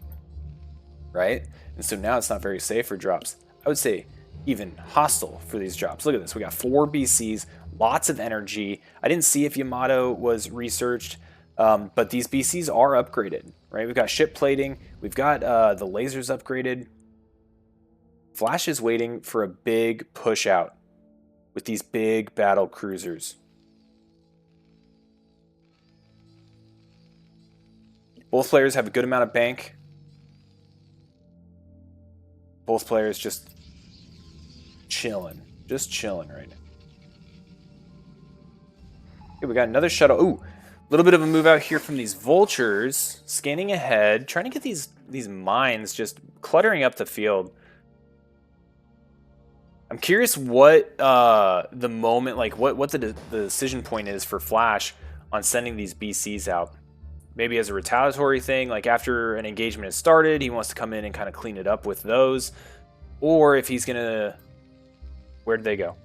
right? And so now it's not very safe for drops. I would say even hostile for these drops. Look at this. We got 4 BCs, lots of energy. I didn't see if Yamato was researched, but these BCs are upgraded, right? We've got ship plating. We've got the lasers upgraded. Flash is waiting for a big push out with these big battle cruisers. Both players have a good amount of bank. Both players just chilling. Just chilling right now. Okay, we got another shuttle. Ooh, a little bit of a move out here from these vultures. Scanning ahead. Trying to get these mines just cluttering up the field. I'm curious what the moment, like what the decision point is for Flash on sending these BCs out. Maybe as a retaliatory thing, like after an engagement has started, he wants to come in and kind of clean it up with those. Or if he's going to... Where did they go?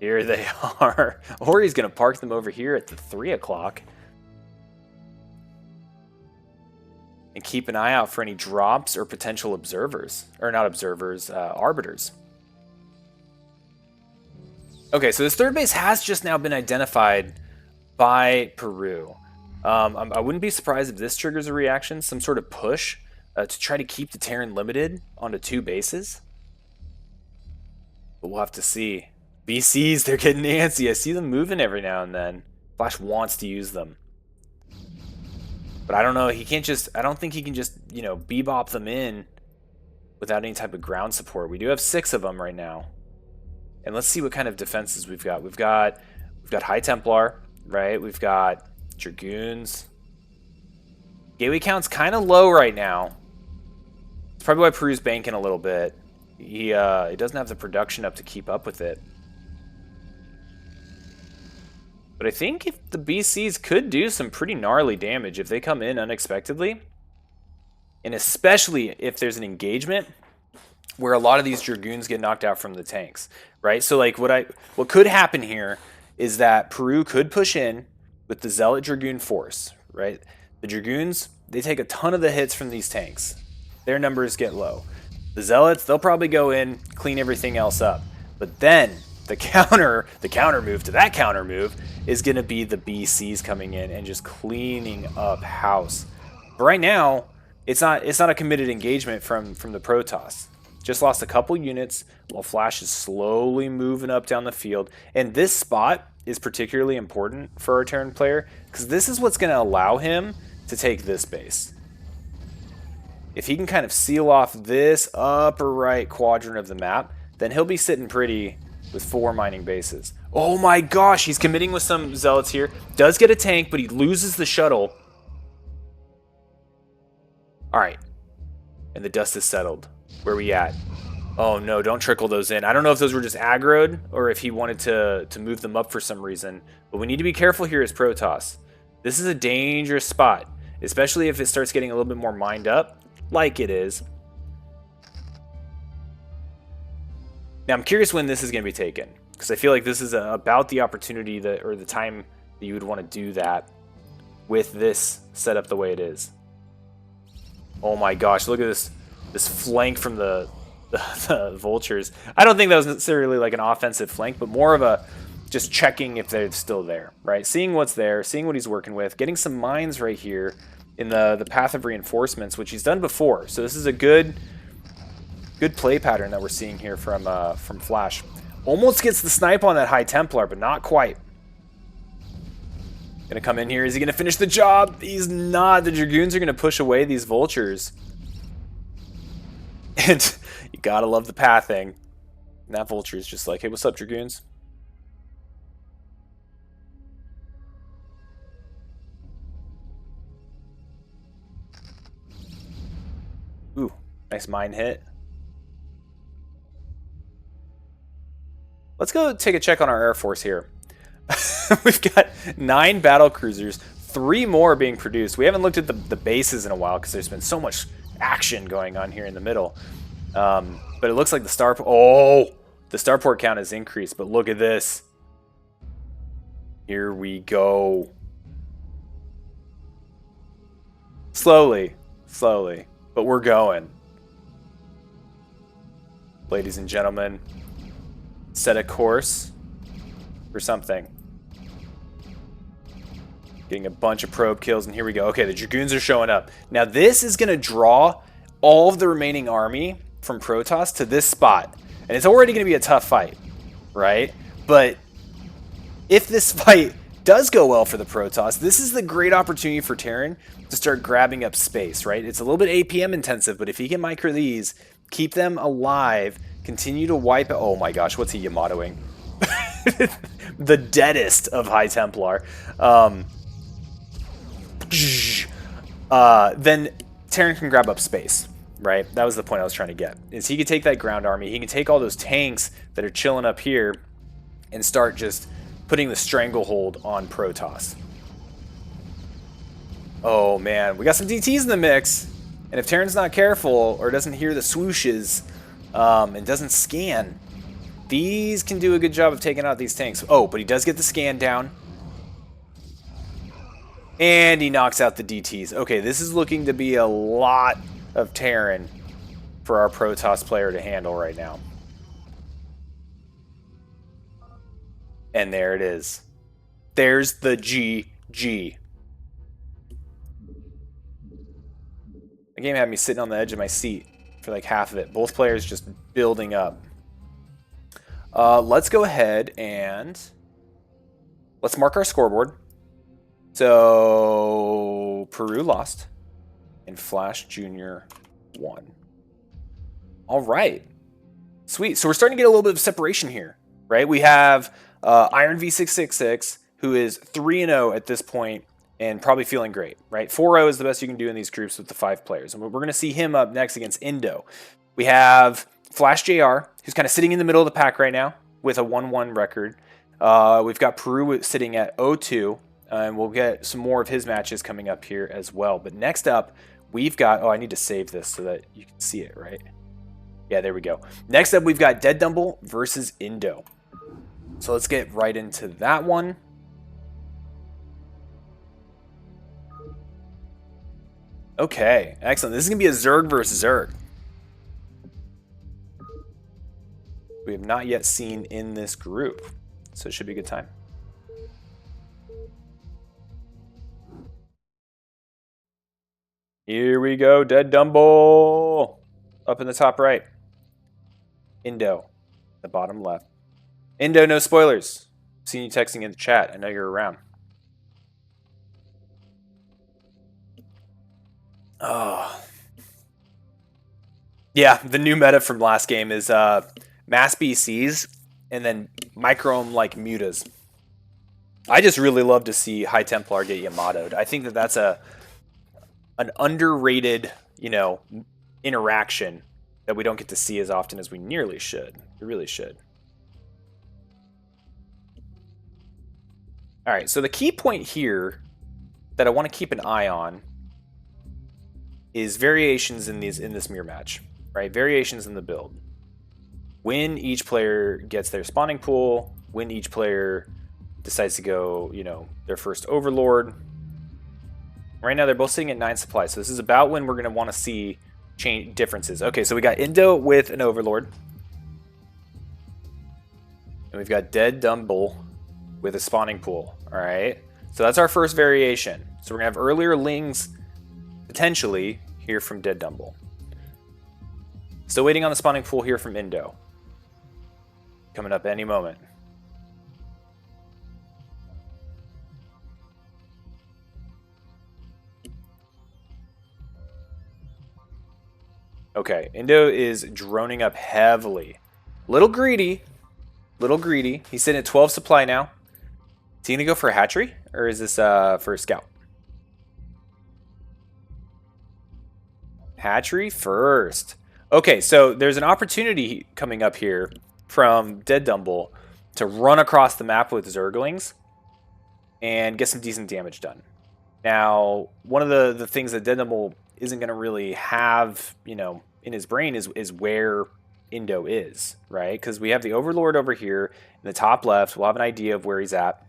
Here they are. Or he's going to park them over here at the 3 o'clock. And keep an eye out for any drops or potential observers. Or not observers, arbiters. Okay, so this third base has just now been identified by Peru. I wouldn't be surprised if this triggers a reaction, some sort of push to try to keep the Terran limited onto 2 bases. But we'll have to see. BCs, they're getting antsy. I see them moving every now and then. Flash wants to use them. But I don't know. He can't just... I don't think he can just, you know, bebop them in without any type of ground support. We do have 6 of them right now. And let's see what kind of defenses we've got. We've got High Templar, right? We've got Dragoons. Gateway count's kind of low right now. It's probably why Peru's banking a little bit. He doesn't have the production up to keep up with it. But I think if the BCs could do some pretty gnarly damage if they come in unexpectedly. And especially if there's an engagement where a lot of these Dragoons get knocked out from the tanks, right? So like what could happen here is that Peru could push in with the Zealot Dragoon force, right? The Dragoons, they take a ton of the hits from these tanks. Their numbers get low. The Zealots, they'll probably go in, clean everything else up. But then the counter move to that counter move is going to be the BCs coming in and just cleaning up house. But right now, it's not a committed engagement from the Protoss. Just lost a couple units while Flash is slowly moving up down the field. And this spot is particularly important for our Terran player because this is what's going to allow him to take this base. If he can kind of seal off this upper right quadrant of the map, then he'll be sitting pretty with 4 mining bases. Oh my gosh, he's committing with some Zealots here. Does get a tank, but he loses the shuttle. Alright. And the dust is settled. Where are we at? Oh no, don't trickle those in. I don't know if those were just aggroed or if he wanted to move them up for some reason. But we need to be careful here as Protoss. This is a dangerous spot, especially if it starts getting a little bit more mined up, like it is. Now I'm curious when this is going to be taken, because I feel like this is about the opportunity that, or the time that you would want to do that with this setup the way it is. Oh my gosh, look at this flank from the vultures. I don't think that was necessarily like an offensive flank, but more of a just checking if they're still there, right? Seeing what's there, seeing what he's working with, getting some mines right here in the path of reinforcements, which he's done before. So this is a good play pattern that we're seeing here from Flash. Almost gets the snipe on that High Templar, but not quite. Gonna come in here. Is he gonna finish the job? He's not. The Dragoons are gonna push away these vultures. And you gotta love the pathing. And that vulture is just like, hey, what's up, Dragoons? Ooh, nice mine hit. Let's go take a check on our Air Force here. We've got 9 battle cruisers, 3 more being produced. We haven't looked at the bases in a while because there's been so much action going on here in the middle. But it looks like the starport count has increased. But look at this. Here we go. Slowly, but we're going. Ladies and gentlemen, set a course for something. Getting a bunch of probe kills, and here we go. Okay, the Dragoons are showing up. Now this is going to draw all of the remaining army from Protoss to this spot. And it's already going to be a tough fight, right? But if this fight does go well for the Protoss, this is the great opportunity for Terran to start grabbing up space, right? It's a little bit APM intensive, but if he can micro these, keep them alive, continue to wipe it. Oh my gosh, what's he Yamatoing? The deadest of High Templar. Then Terran can grab up space, right? That was the point I was trying to get. Is he could take that ground army, he can take all those tanks that are chilling up here and start just putting the stranglehold on Protoss. Oh man, we got some DTs in the mix, and if Terran's not careful or doesn't hear the swooshes and doesn't scan, these can do a good job of taking out these tanks. Oh, but he does get the scan down. And he knocks out the DTs. Okay, this is looking to be a lot of Terran for our Protoss player to handle right now. And there it is. There's the GG. The game had me sitting on the edge of my seat for like half of it. Both players just building up. Let's go ahead and let's mark our scoreboard. So Peru lost and FlashJr won. All right. Sweet. So we're starting to get a little bit of separation here, right? We have Iron V666, who is 3-0 at this point and probably feeling great, right? 4-0 is the best you can do in these groups with the 5 players. And we're going to see him up next against Indo. We have FlashJr, who's kind of sitting in the middle of the pack right now with a 1-1 record. We've got Peru sitting at 0-2, and we'll get some more of his matches coming up here as well. But next up, we've got... Oh, I need to save this so that you can see it, right? Yeah, there we go. Next up, we've got DeadDumble versus Indo. So let's get right into that one. Okay, excellent. This is going to be a Zerg versus Zerg. We have not yet seen in this group, so it should be a good time. Here we go, DeadDumble. Up in the top right. Indo, the bottom left. Indo, no spoilers. Seen you texting in the chat. I know you're around. Oh. Yeah, the new meta from last game is mass BCs and then micro like mutas. I just really love to see High Templar get Yamato'd. I think that that's an underrated, you know, interaction that we don't get to see as often as we nearly should. We really should. All right, so the key point here that I want to keep an eye on is variations in this mirror match, right? Variations in the build. When each player gets their spawning pool, when each player decides to go, you know, their first overlord. Right now they're both sitting at 9 supply, so this is about when we're going to want to see change differences. Okay, so we got Indo with an overlord. And we've got DeadDumble with a spawning pool. All right, so that's our first variation. So we're going to have earlier lings potentially here from DeadDumble. Still waiting on the spawning pool here from Indo. Coming up any moment. Okay, Indo is droning up heavily. Little greedy. Little greedy. He's sitting at 12 supply now. Is he going to go for a hatchery? Or is this for a scout? Hatchery first. Okay, so there's an opportunity coming up here from DeadDumble to run across the map with Zerglings and get some decent damage done. Now, one of the things that DeadDumble isn't going to really have, you know, in his brain is where Indo is, right? Because we have the Overlord over here in the top left. We'll have an idea of where he's at,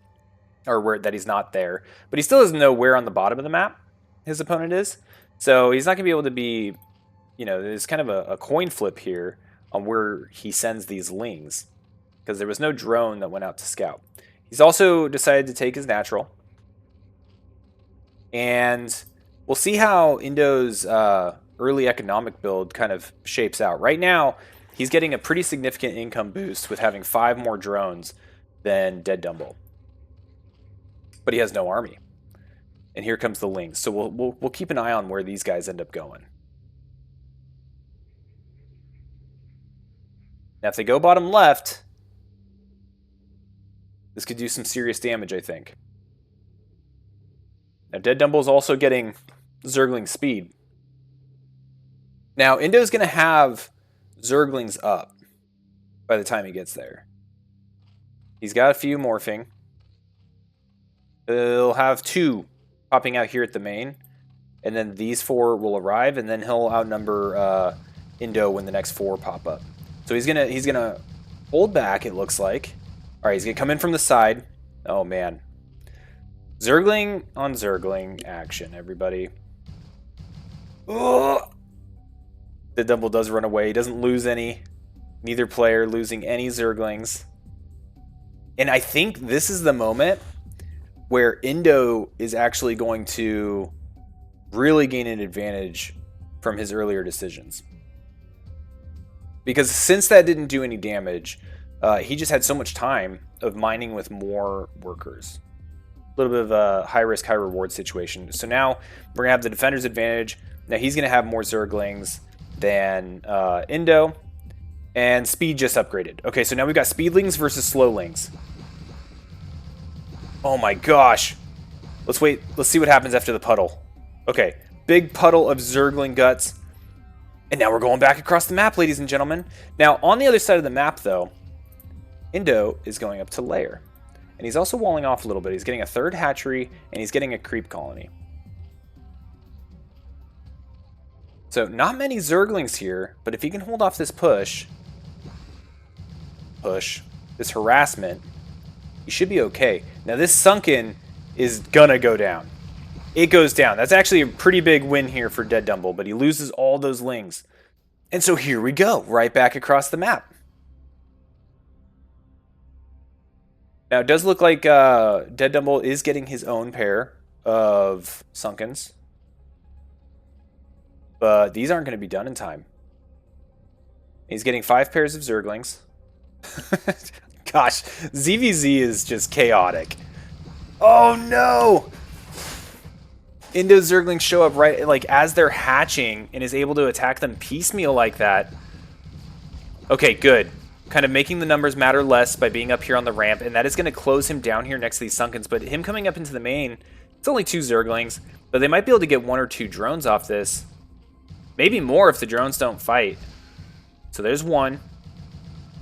or where that he's not there. But he still doesn't know where on the bottom of the map his opponent is. So he's not going to be able to be, you know, there's kind of a coin flip here on where he sends these lings. Because there was no drone that went out to scout. He's also decided to take his natural. And we'll see how Indo's early economic build kind of shapes out. Right now, he's getting a pretty significant income boost with having 5 more drones than DeadDumble. But he has no army. And here comes the lings. So we'll keep an eye on where these guys end up going. Now, if they go bottom left, this could do some serious damage, I think. Now, DeadDumble is also getting Zergling speed. Now, Indo's going to have Zerglings up by the time he gets there. He's got a few morphing. He'll have 2 popping out here at the main. And then these 4 will arrive, and then he'll outnumber Indo when the next 4 pop up. So he's gonna hold back, it looks like. All right, he's gonna come in from the side. Oh man, Zergling on Zergling action, everybody. Oh! DeadDumble does run away. He doesn't lose any. Neither player losing any Zerglings. And I think this is the moment where Indo is actually going to really gain an advantage from his earlier decisions. Because since that didn't do any damage, he just had so much time of mining with more workers. A little bit of a high-risk, high-reward situation. So now we're going to have the defender's advantage. Now he's going to have more Zerglings than Indo. And speed just upgraded. Okay, so now we've got speedlings versus slowlings. Oh my gosh. Let's wait. Let's see what happens after the puddle. Okay, big puddle of Zergling guts. And now we're going back across the map, ladies and gentlemen. Now, on the other side of the map, though, Indo is going up to lair. And he's also walling off a little bit. He's getting a third hatchery, and he's getting a creep colony. So, not many Zerglings here, but if he can hold off this this harassment, he should be okay. Now, this sunken is gonna go down. It goes down. That's actually a pretty big win here for DeadDumble, but he loses all those lings. And so here we go, right back across the map. Now, it does look like DeadDumble is getting his own pair of Sunkens. But these aren't going to be done in time. He's getting 5 pairs of Zerglings. Gosh, ZVZ is just chaotic. Oh no! Indo Zerglings show up right like as they're hatching and is able to attack them piecemeal like that. Okay, good. Kind of making the numbers matter less by being up here on the ramp, and that is going to close him down here next to these Sunkens. But him coming up into the main, it's only 2 Zerglings, but they might be able to get 1 or 2 drones off this. Maybe more if the drones don't fight. So there's 1.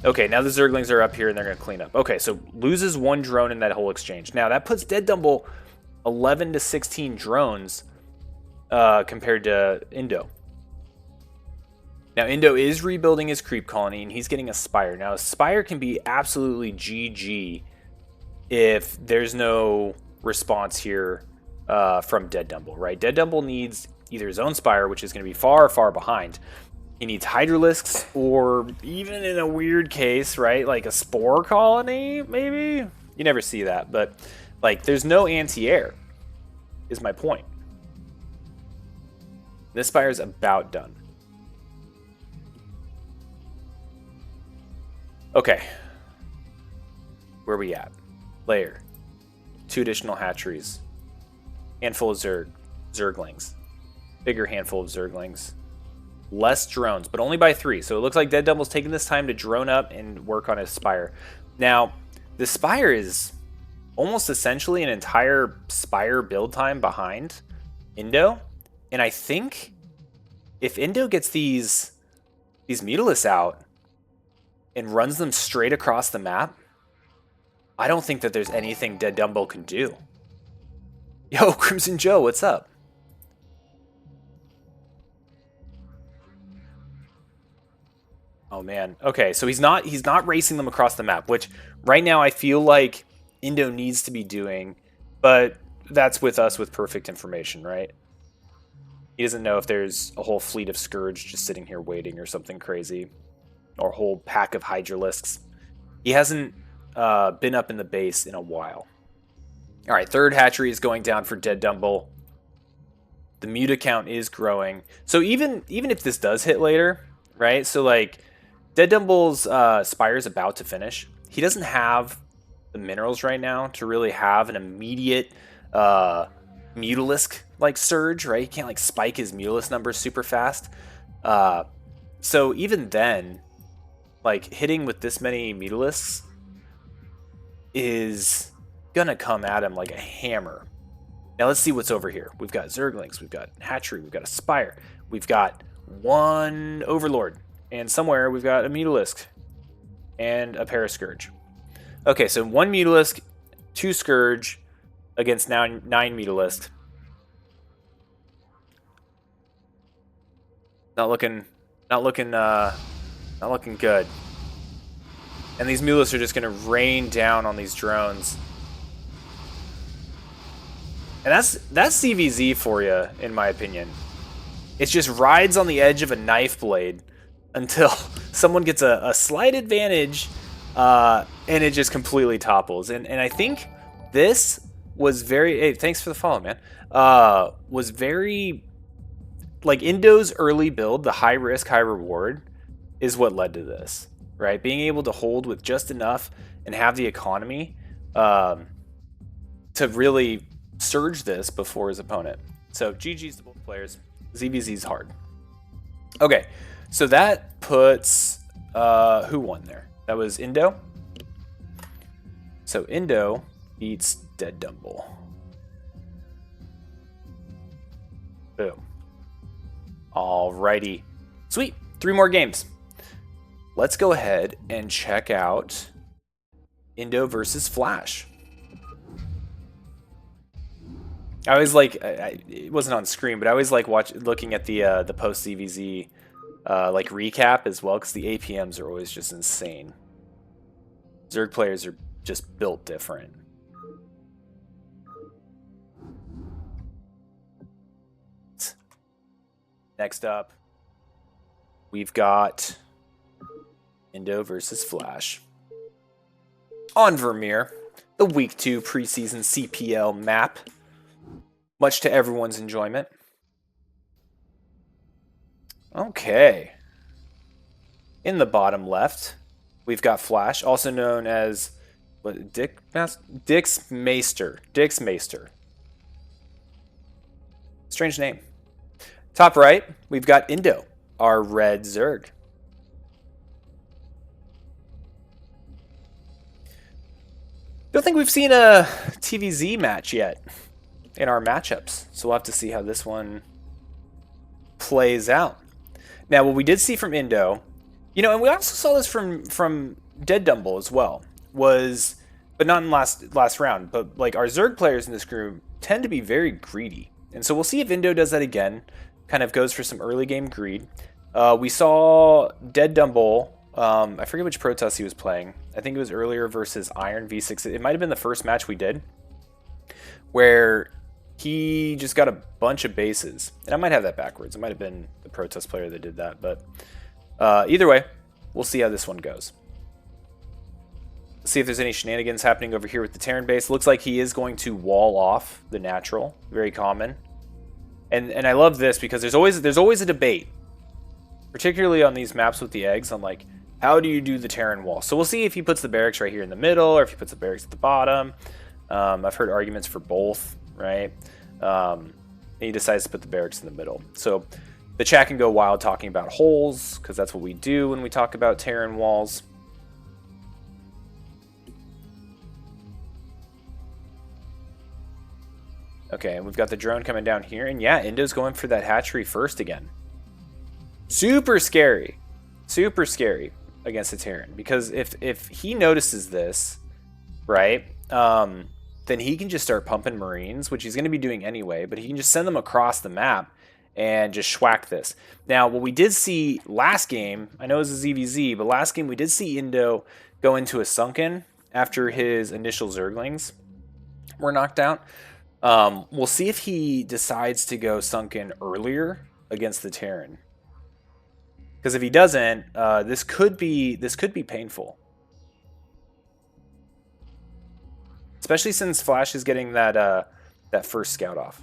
Okay, now the Zerglings are up here and they're going to clean up. Okay, so loses 1 drone in that whole exchange. Now that puts DeadDumble 11 to 16 drones compared to Indo. Now, Indo is rebuilding his creep colony, and he's getting a Spire. Now, a Spire can be absolutely GG if there's no response here from DeadDumble, right? DeadDumble needs either his own Spire, which is going to be far, far behind. He needs Hydralisks, or even in a weird case, right, like a Spore colony, maybe? You never see that, but... like, there's no anti-air, is my point. This Spire is about done. Okay. Where are we at? Lair. 2 additional hatcheries. Handful of Zerglings. Bigger handful of Zerglings. Less drones, but only by 3. So it looks like DeadDumble's taking this time to drone up and work on his Spire. Now, the Spire is... almost essentially an entire Spire build time behind Indo. And I think if Indo gets these Mutalisks out and runs them straight across the map, I don't think that there's anything DeadDumble can do. Yo, Crimson Joe, what's up? Oh man. Okay, so he's not racing them across the map, which right now I feel like Indo needs to be doing, but that's with us with perfect information, right? He doesn't know if there's a whole fleet of Scourge just sitting here waiting or something crazy, or a whole pack of Hydralisks. He hasn't been up in the base in a while. All right, third hatchery is going down for DeadDumble. The Muta count is growing. So even if this does hit later, right? So like DeadDumble's Spire is about to finish. He doesn't have the minerals right now to really have an immediate Mutalisk like surge, right? He can't like spike his Mutalisk numbers super fast. So even then, like hitting with this many Mutalisks is gonna come at him like a hammer. Now let's see what's over here. We've got Zerglings, we've got Hatchery, we've got a Spire, we've got 1 Overlord, and somewhere we've got a Mutalisk and a pair of Scourge. Okay, so 1 Mutalisk, 2 Scourge against 9 Mutalisk. Not looking good. And these Mutalisks are just gonna rain down on these drones. And that's CVZ for you, in my opinion. It just rides on the edge of a knife blade until someone gets a slight advantage, and it just completely topples. And I think this was very... Hey, thanks for the follow, man. Was very like Indo's early build, the high risk, high reward, is what led to this, right? Being able to hold with just enough and have the economy to really surge this before his opponent. So GG's to both players. ZVZ's hard. Okay, so that puts who won there? That was Indo. So Indo beats DeadDumble. Boom. Alrighty. Sweet. 3 more games. Let's go ahead and check out Indo versus Flash. I always like, it wasn't on screen, but I always like looking at the post CVZ like recap as well, because the APMs are always just insane. Zerg players are just built different. Next up, we've got Indo versus Flash on Vermeer, the Week 2 preseason CPL map, much to everyone's enjoyment. Okay. In the bottom left, we've got Flash, also known as what, Dix Maester. Strange name. Top right, we've got Indo, our red Zerg. Don't think we've seen a TVZ match yet in our matchups, so we'll have to see how this one plays out. Now, what we did see from Indo, you know, and we also saw this from DeadDumble as well, was, but not in last round, but like our Zerg players in this group tend to be very greedy. And so we'll see if Indo does that again, kind of goes for some early game greed. We saw DeadDumble, I forget which Protoss he was playing. I think it was earlier versus Iron V6. It might have been the first match we did, where he just got a bunch of bases. And I might have that backwards. It might have been the Protoss player that did that. But either way, we'll see how this one goes. Let's see if there's any shenanigans happening over here with the Terran base. Looks like he is going to wall off the natural. Very common. And I love this because there's always a debate, particularly on these maps with the eggs, on like, how do you do the Terran wall? So we'll see if he puts the barracks right here in the middle or if he puts the barracks at the bottom. I've heard arguments for both, right? He decides to put the barracks in the middle. So the chat can go wild talking about holes, because that's what we do when we talk about Terran walls. Okay, and we've got the drone coming down here. And yeah, Indo's going for that hatchery first again. Super scary. Super scary against the Terran. Because if he notices this, right, then he can just start pumping Marines, which he's going to be doing anyway. But he can just send them across the map and just schwack this. Now, what we did see last game, I know it was a ZVZ, but last game we did see Indo go into a sunken after his initial Zerglings were knocked out. We'll see if he decides to go sunken earlier against the Terran. Because if he doesn't, this could be painful. Especially since Flash is getting that first scout off.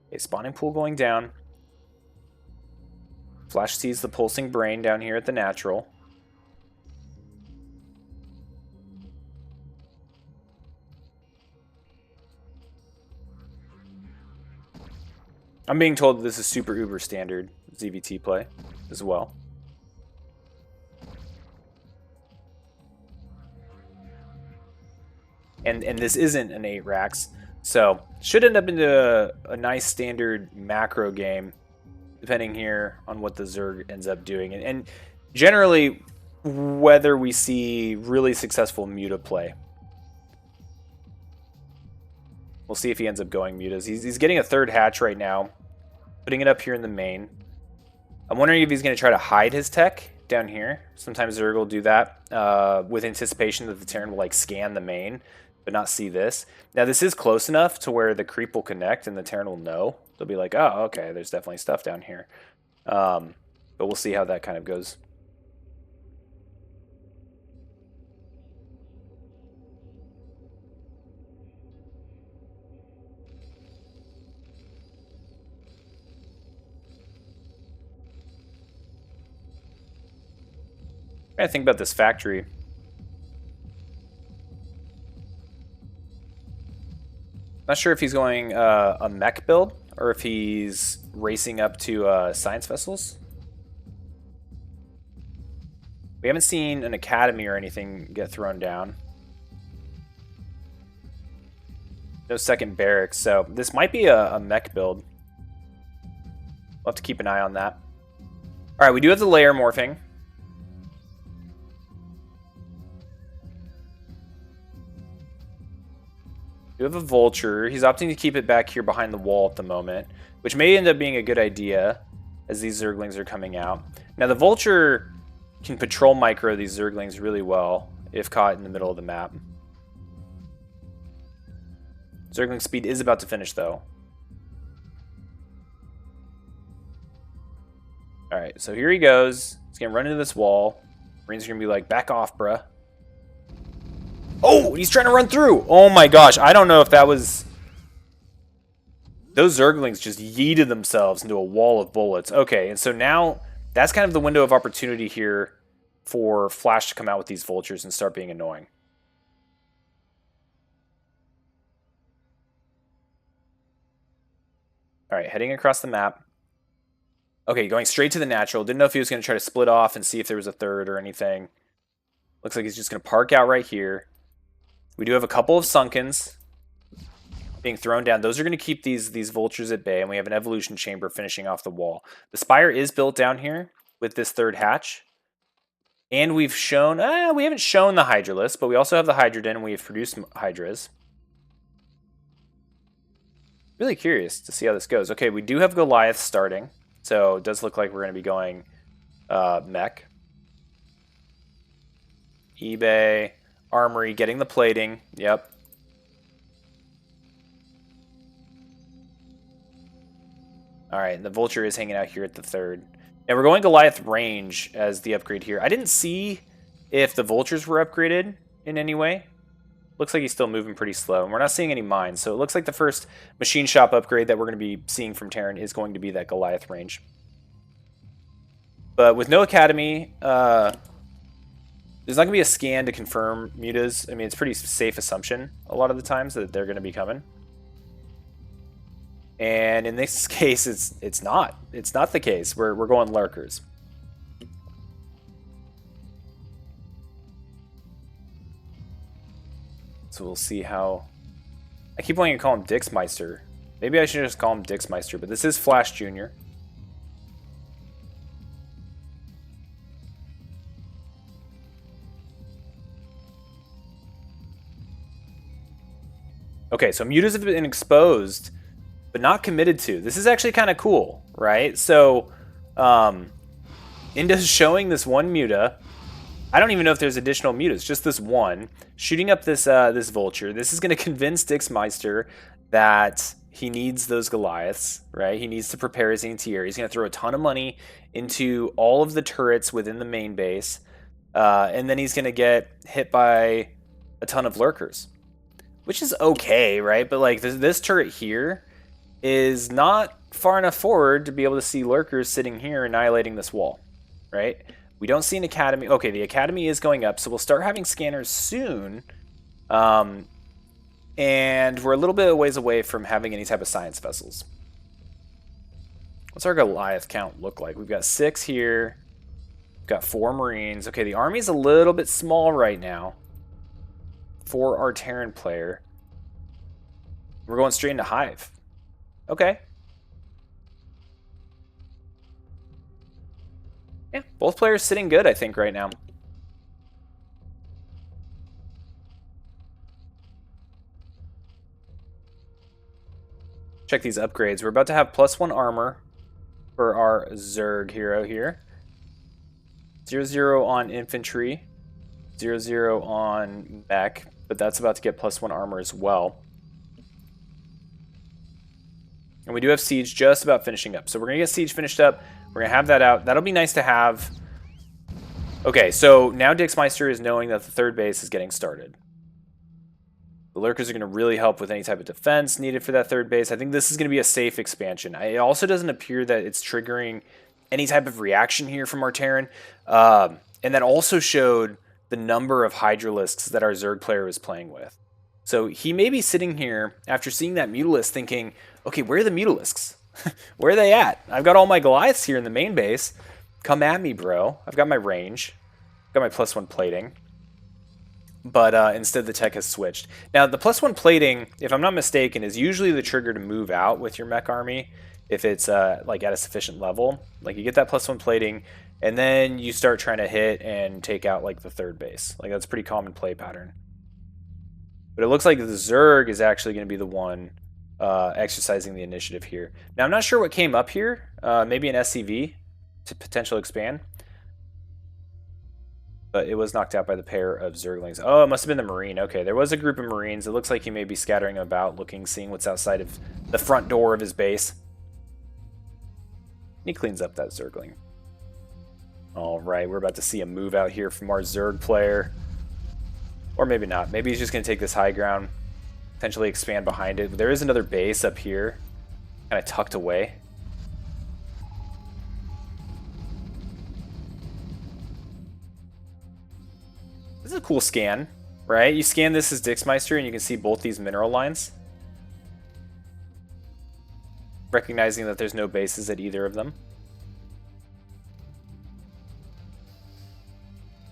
Okay, spawning pool going down. Flash sees the pulsing brain down here at the natural. I'm being told that this is super uber standard ZVT play as well. And this isn't an 8 racks, so should end up into a nice standard macro game, depending here on what the Zerg ends up doing. And generally, whether we see really successful Muta play. We'll see if he ends up going Mutas. He's getting a third hatch right now, putting it up here in the main. I'm wondering if he's going to try to hide his tech down here. Sometimes Zerg will do that with anticipation that the Terran will like scan the main, but not see this. Now this is close enough to where the creep will connect and the Terran will know. They'll be like, oh, okay, there's definitely stuff down here. But we'll see how that kind of goes. I think about this factory. Not sure if he's going a mech build or if he's racing up to science vessels. We haven't seen an academy or anything get thrown down. No second barracks, so this might be a mech build. We'll have to keep an eye on that. Alright, we do have the layer morphing. We have a vulture. He's opting to keep it back here behind the wall at the moment, which may end up being a good idea as these zerglings are coming out. Now the vulture can patrol micro these zerglings really well if caught in the middle of the map. Zergling speed is about to finish though. Alright, so here he goes. He's gonna run into this wall. Marines are gonna be like, back off, bruh. Oh, he's trying to run through. Oh my gosh, I don't know if that was... Those zerglings just yeeted themselves into a wall of bullets. Okay, and so now that's kind of the window of opportunity here for Flash to come out with these vultures and start being annoying. Alright, heading across the map. Okay, going straight to the natural. Didn't know if he was going to try to split off and see if there was a third or anything. Looks like he's just going to park out right here. We do have a couple of sunkens being thrown down. Those are going to keep these vultures at bay, and we have an evolution chamber finishing off the wall. The spire is built down here with this third hatch. And we've shown... we haven't shown the Hydralisk, but we also have the Hydroden, and we have produced Hydras. Really curious to see how this goes. Okay, we do have Goliath starting. So it does look like we're going to be going mech. eBay, Armory, getting the plating. Yep. Alright, and the Vulture is hanging out here at the third. And we're going Goliath range as the upgrade here. I didn't see if the Vultures were upgraded in any way. Looks like he's still moving pretty slow. And we're not seeing any mines. So it looks like the first machine shop upgrade that we're going to be seeing from Terran is going to be that Goliath range. But with no academy, there's not going to be a scan to confirm mutas. I mean, it's a pretty safe assumption a lot of the times that they're going to be coming. And in this case, it's not. It's not the case. We're going lurkers. So we'll see how... I keep wanting to call him Dixmeister. Maybe I should just call him Dixmeister, but this is FlashJr. Okay, so mutas have been exposed, but not committed to. This is actually kind of cool, right? So, Indo's showing this one muta. I don't even know if there's additional mutas, just this one. Shooting up this this vulture. This is going to convince Dixmeister that he needs those Goliaths, right? He needs to prepare his anti-air. He's going to throw a ton of money into all of the turrets within the main base. And then he's going to get hit by a ton of lurkers. Which is okay, right? But like this turret here is not far enough forward to be able to see lurkers sitting here annihilating this wall, right? We don't see an academy. Okay, the academy is going up, so we'll start having scanners soon. And we're a little bit of ways away from having any type of science vessels. What's our Goliath count look like? We've got 6 here. We've got 4 Marines. Okay, the army's a little bit small right now for our Terran player. We're going straight into Hive. Okay. Yeah, both players sitting good, I think, right now. Check these upgrades. We're about to have +1 armor for our Zerg hero here. 0-0 on infantry. 0-0 on mech. But that's about to get +1 armor as well. And we do have Siege just about finishing up. So we're going to get Siege finished up. We're going to have that out. That'll be nice to have. Okay, so now Dixmeister is knowing that the third base is getting started. The lurkers are going to really help with any type of defense needed for that third base. I think this is going to be a safe expansion. It also doesn't appear that it's triggering any type of reaction here from our Terran. And that also showed the number of Hydralisks that our Zerg player was playing with. So he may be sitting here after seeing that Mutalisk thinking, okay, where are the Mutalisks? Where are they at? I've got all my Goliaths here in the main base. Come at me, bro. I've got my range. Got my +1 plating. But instead the tech has switched. Now the +1 plating, if I'm not mistaken, is usually the trigger to move out with your mech army if it's like at a sufficient level. Like you get that +1 plating, and then you start trying to hit and take out like the third base. Like that's a pretty common play pattern. But it looks like the Zerg is actually going to be the one exercising the initiative here. Now I'm not sure what came up here. Maybe an SCV to potential expand. But it was knocked out by the pair of Zerglings. Oh, it must have been the Marine. Okay, there was a group of Marines. It looks like he may be scattering about, looking, seeing what's outside of the front door of his base. He cleans up that Zergling. All right, we're about to see a move out here from our Zerg player. Or maybe not. Maybe he's just going to take this high ground, potentially expand behind it. But there is another base up here, kind of tucked away. This is a cool scan, right? You scan this as Dixmeister and you can see both these mineral lines. Recognizing that there's no bases at either of them.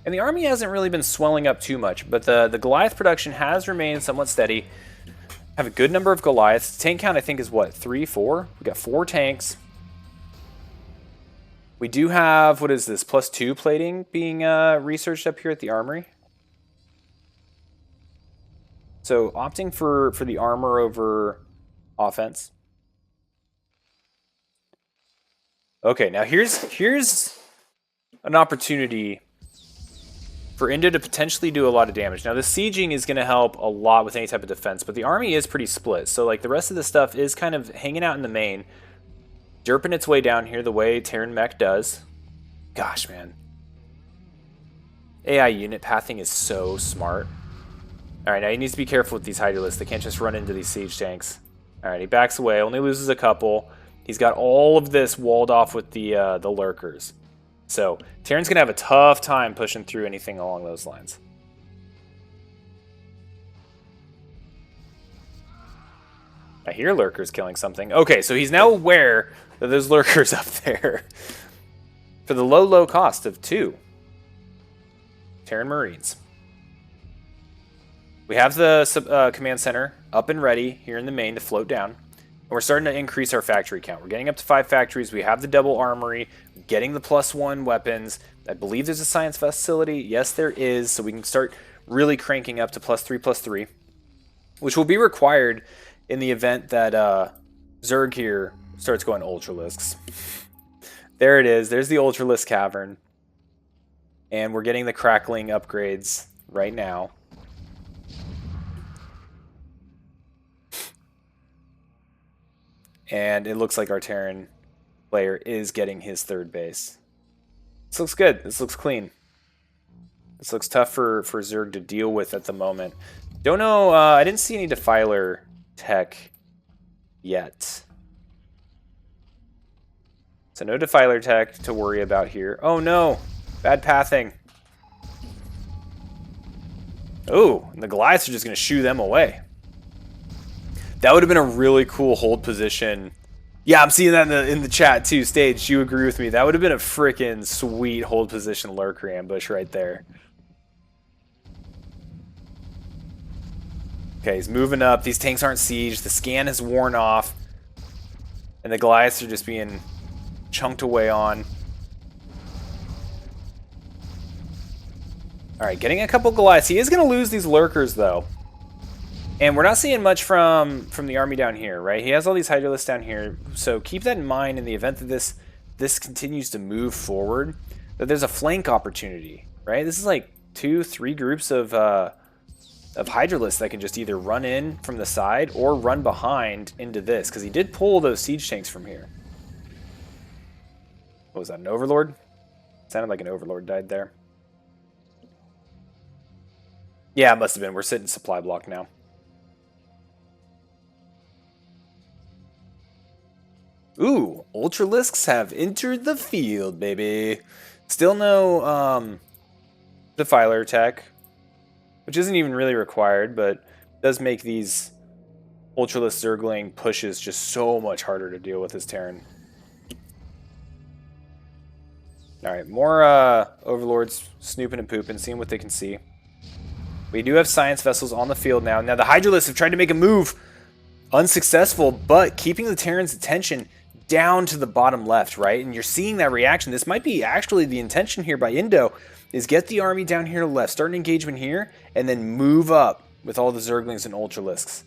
And the army hasn't really been swelling up too much, but the Goliath production has remained somewhat steady. Have a good number of Goliaths. Tank count I think is what, 3, 4? We got 4 tanks. We do have, what is this, +2 plating being researched up here at the armory. So opting for the armor over offense. Okay, now here's an opportunity for Indo to potentially do a lot of damage. Now the sieging is going to help a lot with any type of defense, but the army is pretty split. So like the rest of the stuff is kind of hanging out in the main, derping its way down here the way Terran Mech does. Gosh, man. AI unit pathing is so smart. Alright, now he needs to be careful with these Hydralisks. They can't just run into these siege tanks. Alright, he backs away, only loses a couple. He's got all of this walled off with the lurkers. So, Terran's going to have a tough time pushing through anything along those lines. I hear lurkers killing something. Okay, so he's now aware that there's lurkers up there. For the low cost of 2 Terran Marines. We have the command center up and ready here in the main to float down. And we're starting to increase our factory count. We're getting up to 5 factories. We have the double armory, getting the +1 weapons. I believe there's a science facility. Yes, there is. So we can start really cranking up to +3/+3, which will be required in the event that Zerg here starts going Ultralisks. There it is. There's the Ultralisk Cavern. And we're getting the crackling upgrades right now. And it looks like our Terran player is getting his third base. This looks good. This looks clean. This looks tough for Zerg to deal with at the moment. Don't know. I didn't see any Defiler tech yet. So no Defiler tech to worry about here. Oh no. Bad pathing. Oh, and the Goliaths are just going to shoo them away. That would have been a really cool hold position. Yeah, I'm seeing that in the chat too. Stage, you agree with me? That would have been a freaking sweet hold position lurker ambush right there. Okay, he's moving up. These tanks aren't sieged. The scan has worn off. And the Goliaths are just being chunked away on. Alright, getting a couple Goliaths. He is going to lose these lurkers though. And we're not seeing much from the army down here, right? He has all these Hydralisks down here, so keep that in mind in the event that this continues to move forward, that there's a flank opportunity, right? This is like 2-3 groups of Hydralisks that can just either run in from the side or run behind into this, because he did pull those siege tanks from here. What was that, an Overlord? Sounded like an Overlord died there. Yeah, it must have been. We're sitting supply block now. Ooh, Ultralisks have entered the field, baby. Still no Defiler tech, which isn't even really required, but does make these Ultralisk Zergling pushes just so much harder to deal with as Terran. Alright, more Overlords snooping and pooping, seeing what they can see. We do have Science Vessels on the field now. Now the Hydralisks have tried to make a move. Unsuccessful, but keeping the Terran's attention down to the bottom left, right? And you're seeing that reaction. This might be actually the intention here by Indo, is get the army down here to the left, start an engagement here, and then move up with all the Zerglings and Ultralisks.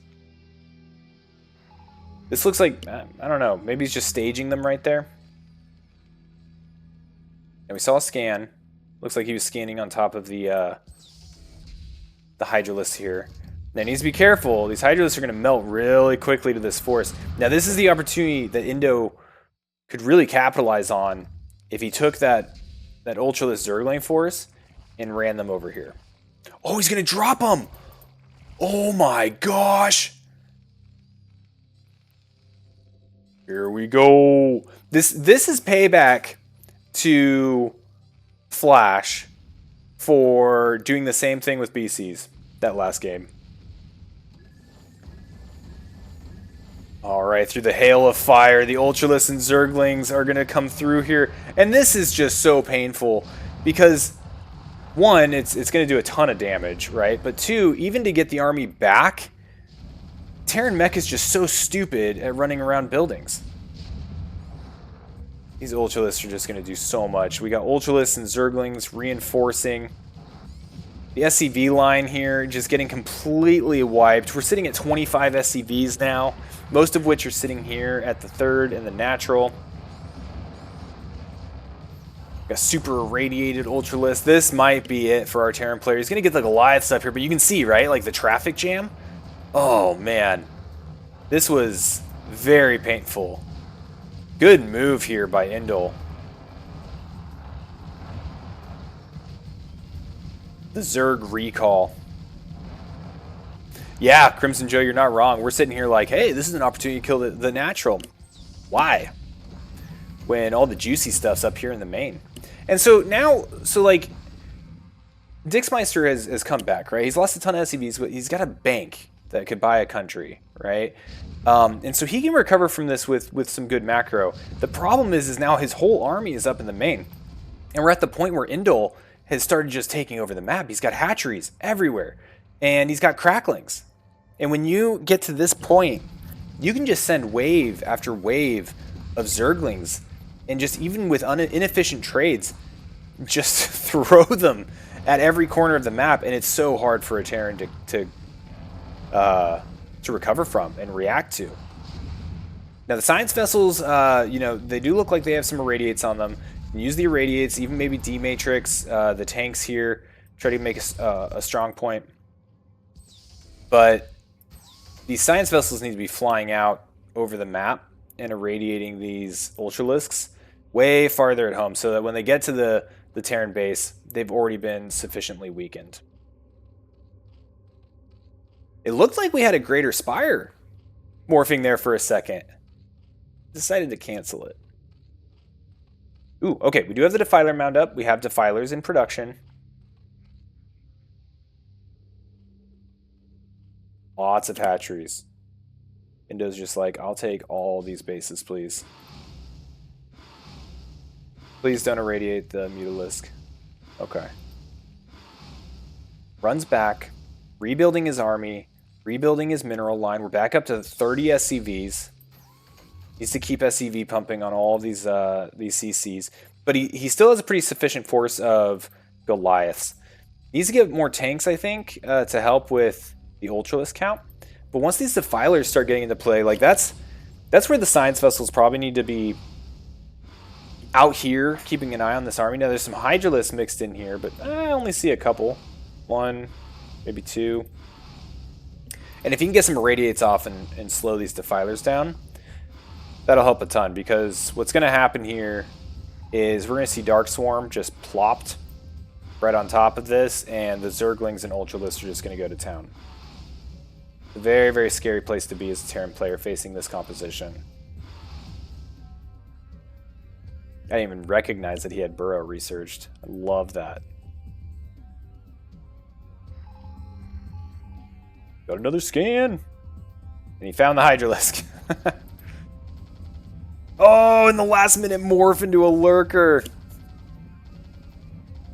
This looks like, I don't know, maybe he's just staging them right there. And we saw a scan. Looks like he was scanning on top of the Hydralisks here. Now, needs to be careful. These Hydralisks are going to melt really quickly to this force. Now, this is the opportunity that Indo could really capitalize on if he took that Ultralisk Zergling force and ran them over here. Oh, he's going to drop them! Oh my gosh! Here we go. This is payback to Flash for doing the same thing with BCs that last game. Alright, through the hail of fire, the Ultralisks and Zerglings are going to come through here. And this is just so painful because, one, it's going to do a ton of damage, right? But two, even to get the army back, Terran Mech is just so stupid at running around buildings. These Ultralisks are just going to do so much. We got Ultralisks and Zerglings reinforcing. The SCV line here just getting completely wiped. We're sitting at 25 SCVs now, most of which are sitting here at the third and the natural. Got super irradiated Ultralisk. This might be it for our Terran player. He's going to get the Goliath stuff here, but you can see, right? Like the traffic jam. Oh, man. This was very painful. Good move here by Indo. The Zerg recall. Yeah, Crimson Joe, you're not wrong. We're sitting here like, hey, this is an opportunity to kill the natural. Why? When all the juicy stuff's up here in the main. And so now, like, Dixmeister has come back, right? He's lost a ton of SCVs, but he's got a bank that could buy a country, right? And so he can recover from this with some good macro. The problem is now his whole army is up in the main. And we're at the point where Indo has started just taking over the map. He's got hatcheries everywhere. And he's got cracklings. And when you get to this point, you can just send wave after wave of Zerglings. And just even with inefficient trades, just throw them at every corner of the map. And it's so hard for a Terran to recover from and react to. Now the Science Vessels, you know, they do look like they have some irradiates on them. Use the irradiates, even maybe D-Matrix, the tanks here, try to make a strong point. But these Science Vessels need to be flying out over the map and irradiating these Ultralisks way farther at home so that when they get to the Terran base, they've already been sufficiently weakened. It looked like we had a Greater Spire morphing there for a second. Decided to cancel it. Ooh, okay, we do have the Defiler mount up. We have Defilers in production. Lots of hatcheries. Indo's just like, I'll take all these bases, please. Please don't irradiate the Mutalisk. Okay. Runs back, rebuilding his army, rebuilding his mineral line. We're back up to 30 SCVs. Needs to keep SCV pumping on all of these CCs. But he still has a pretty sufficient force of Goliaths. Needs to get more tanks, I think, to help with the Ultralisk count. But once these Defilers start getting into play, like that's where the Science Vessels probably need to be out here, keeping an eye on this army. Now, there's some Hydralisks mixed in here, but I only see a couple. One, maybe two. And if you can get some irradiates off and slow these Defilers down, that'll help a ton, because what's going to happen here is we're going to see Dark Swarm just plopped right on top of this, and the Zerglings and Ultralisks are just going to go to town. A very, very scary place to be as a Terran player facing this composition. I didn't even recognize that he had Burrow researched. I love that. Got another scan. And he found the Hydralisk. Oh, in the last minute morph into a lurker.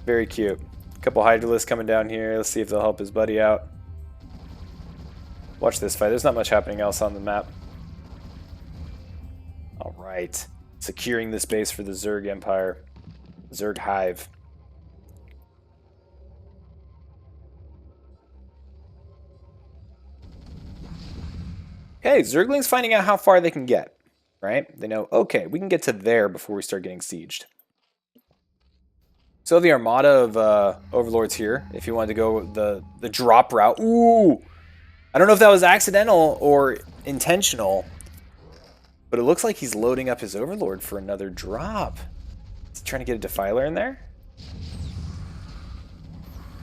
Very cute. A couple Hydralisks coming down here. Let's see if they'll help his buddy out. Watch this fight. There's not much happening else on the map. Alright. Securing this base for the Zerg Empire. Zerg Hive. Okay, Zergling's finding out how far they can get. Right? They know, okay, we can get to there before we start getting sieged. So the armada of overlords here, if you wanted to go the drop route. Ooh! I don't know if that was accidental or intentional, but it looks like he's loading up his overlord for another drop. Is he trying to get a defiler in there?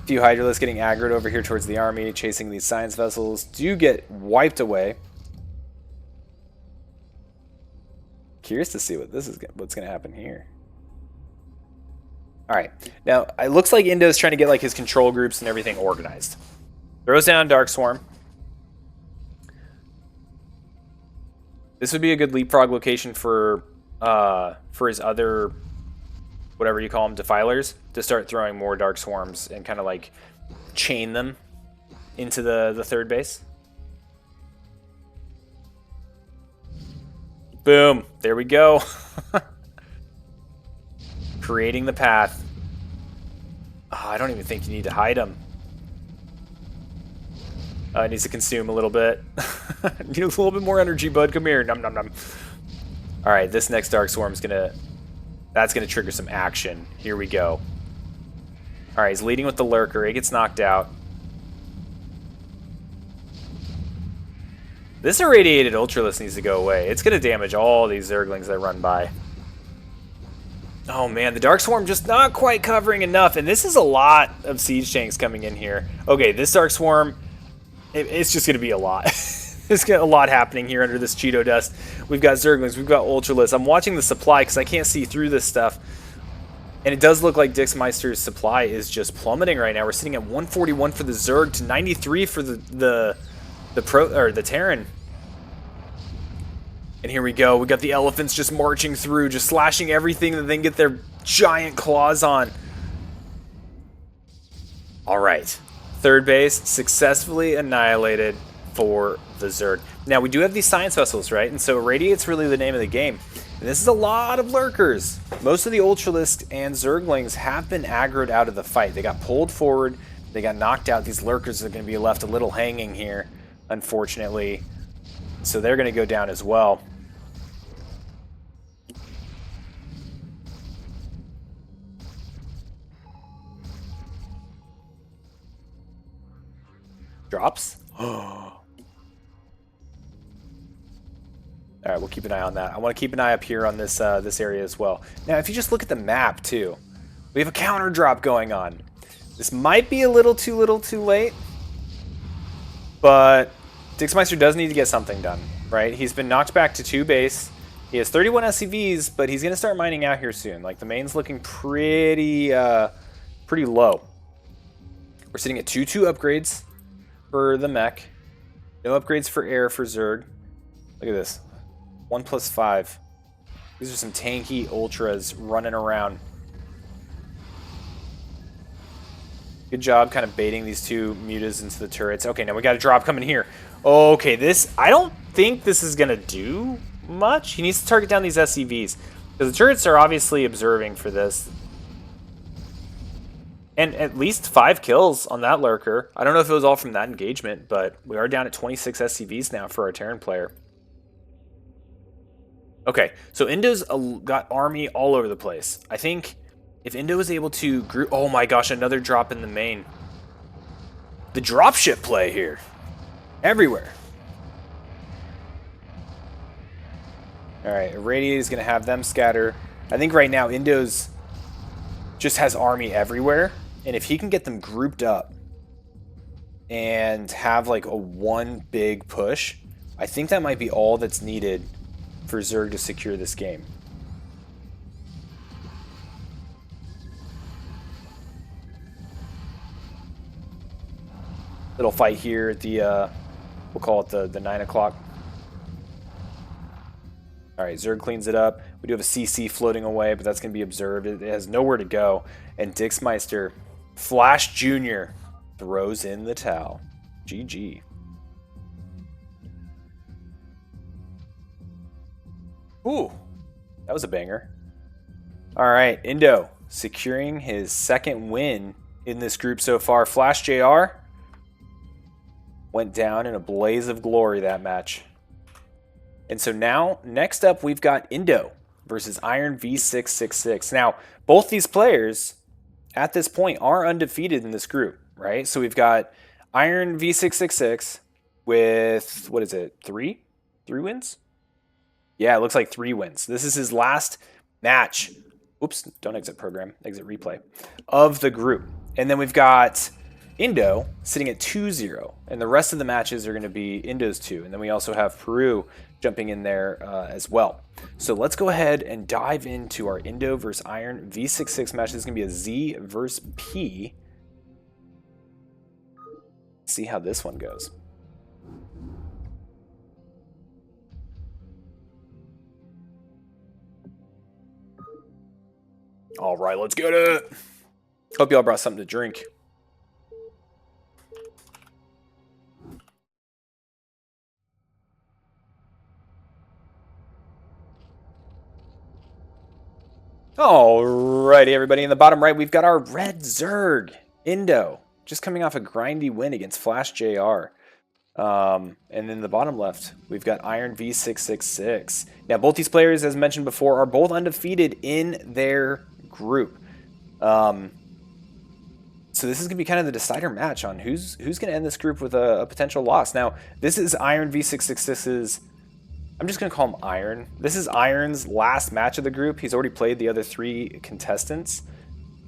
A few Hydralisks getting aggroed over here towards the army, chasing these science vessels. Do get wiped away. Curious to see what's going to happen here. All right, now it looks like Indo's trying to get like his control groups and everything organized. Throws down Dark Swarm. This would be a good leapfrog location for his other, whatever you call them, defilers, to start throwing more Dark Swarms and kind of like chain them into the third base. Boom. There we go. Creating the path. Oh, I don't even think you need to hide him. It needs to consume a little bit. Need a little bit more energy, bud. Come here. Num, num, num. All right, this next Dark Swarm is that's gonna trigger some action. Here we go. All right, he's leading with the Lurker. It gets knocked out. This irradiated Ultralisk needs to go away. It's gonna damage all these Zerglings that run by. Oh man, the Dark Swarm just not quite covering enough, and this is a lot of siege tanks coming in here. Okay, this Dark Swarm, it's just gonna be a lot. There's a lot happening here under this Cheeto dust. We've got Zerglings, we've got Ultralisks. I'm watching the supply because I can't see through this stuff. And it does look like Dixmeister's supply is just plummeting right now. We're sitting at 141 for the Zerg to 93 for the Terran. And here we go. We got the elephants just marching through, just slashing everything that they can get their giant claws on. All right. Third base successfully annihilated for the Zerg. Now, we do have these science vessels, right? And so Irradiate's really the name of the game. And this is a lot of lurkers. Most of the Ultralisks and Zerglings have been aggroed out of the fight. They got pulled forward. They got knocked out. These lurkers are going to be left a little hanging here, unfortunately. So they're going to go down as well. Drops. All right, we'll keep an eye on that. I want to keep an eye up here on this this area as well. Now, if you just look at the map too, we have a counter drop going on. This might be a little too late, but Dixmeister does need to get something done, right? He's been knocked back to 2 base. He has 31 SCVs, but he's going to start mining out here soon. Like, the main's looking pretty low. We're sitting at 2-2 upgrades for the mech. No upgrades for air for Zerg. Look at this. 1+5. These are some tanky ultras running around. Good job kind of baiting these 2 mutas into the turrets. Okay, now we got a drop coming here. Okay, this, I don't think this is going to do much. He needs to target down these SCVs, because the turrets are obviously observing for this. And at least 5 kills on that lurker. I don't know if it was all from that engagement, but we are down at 26 SCVs now for our Terran player. Okay, so Indo's got army all over the place. I think if Indo is able to group... Oh my gosh, another drop in the main. The dropship play here. Everywhere. Alright, Irradiate is going to have them scatter. I think right now Indo's just has army everywhere. And if he can get them grouped up and have like a one big push, I think that might be all that's needed for Zerg to secure this game. Little fight here at the, we'll call it the 9 o'clock. All right, Zerg cleans it up. We do have a CC floating away, but that's going to be observed. It has nowhere to go. And Dixmeister, FlashJr, throws in the towel. GG. Ooh, that was a banger. All right, Indo securing his second win in this group so far. FlashJr went down in a blaze of glory that match. And so now, next up, we've got Indo versus Iron V666. Now, both these players at this point are undefeated in this group, right? So we've got Iron V666 with, what is it, 3 wins? Yeah, it looks like 3 wins. This is his last match. Oops, don't exit program, exit replay of the group. And then we've got Indo sitting at 2-0, and the rest of the matches are going to be Indo's 2. And then we also have Peru jumping in there as well. So let's go ahead and dive into our Indo versus Iron V66 match. This is going to be a Z versus P. See how this one goes. All right, let's get it. Hope y'all brought something to drink. Alrighty, everybody. In the bottom right, we've got our red Zerg, Indo, just coming off a grindy win against FlashJr. And in the bottom left, we've got Iron V666. Now, both these players, as mentioned before, are both undefeated in their group. So this is going to be kind of the decider match on who's going to end this group with a potential loss. Now, this is Iron V666's... I'm just going to call him Iron. This is Iron's last match of the group. He's already played the other 3 contestants.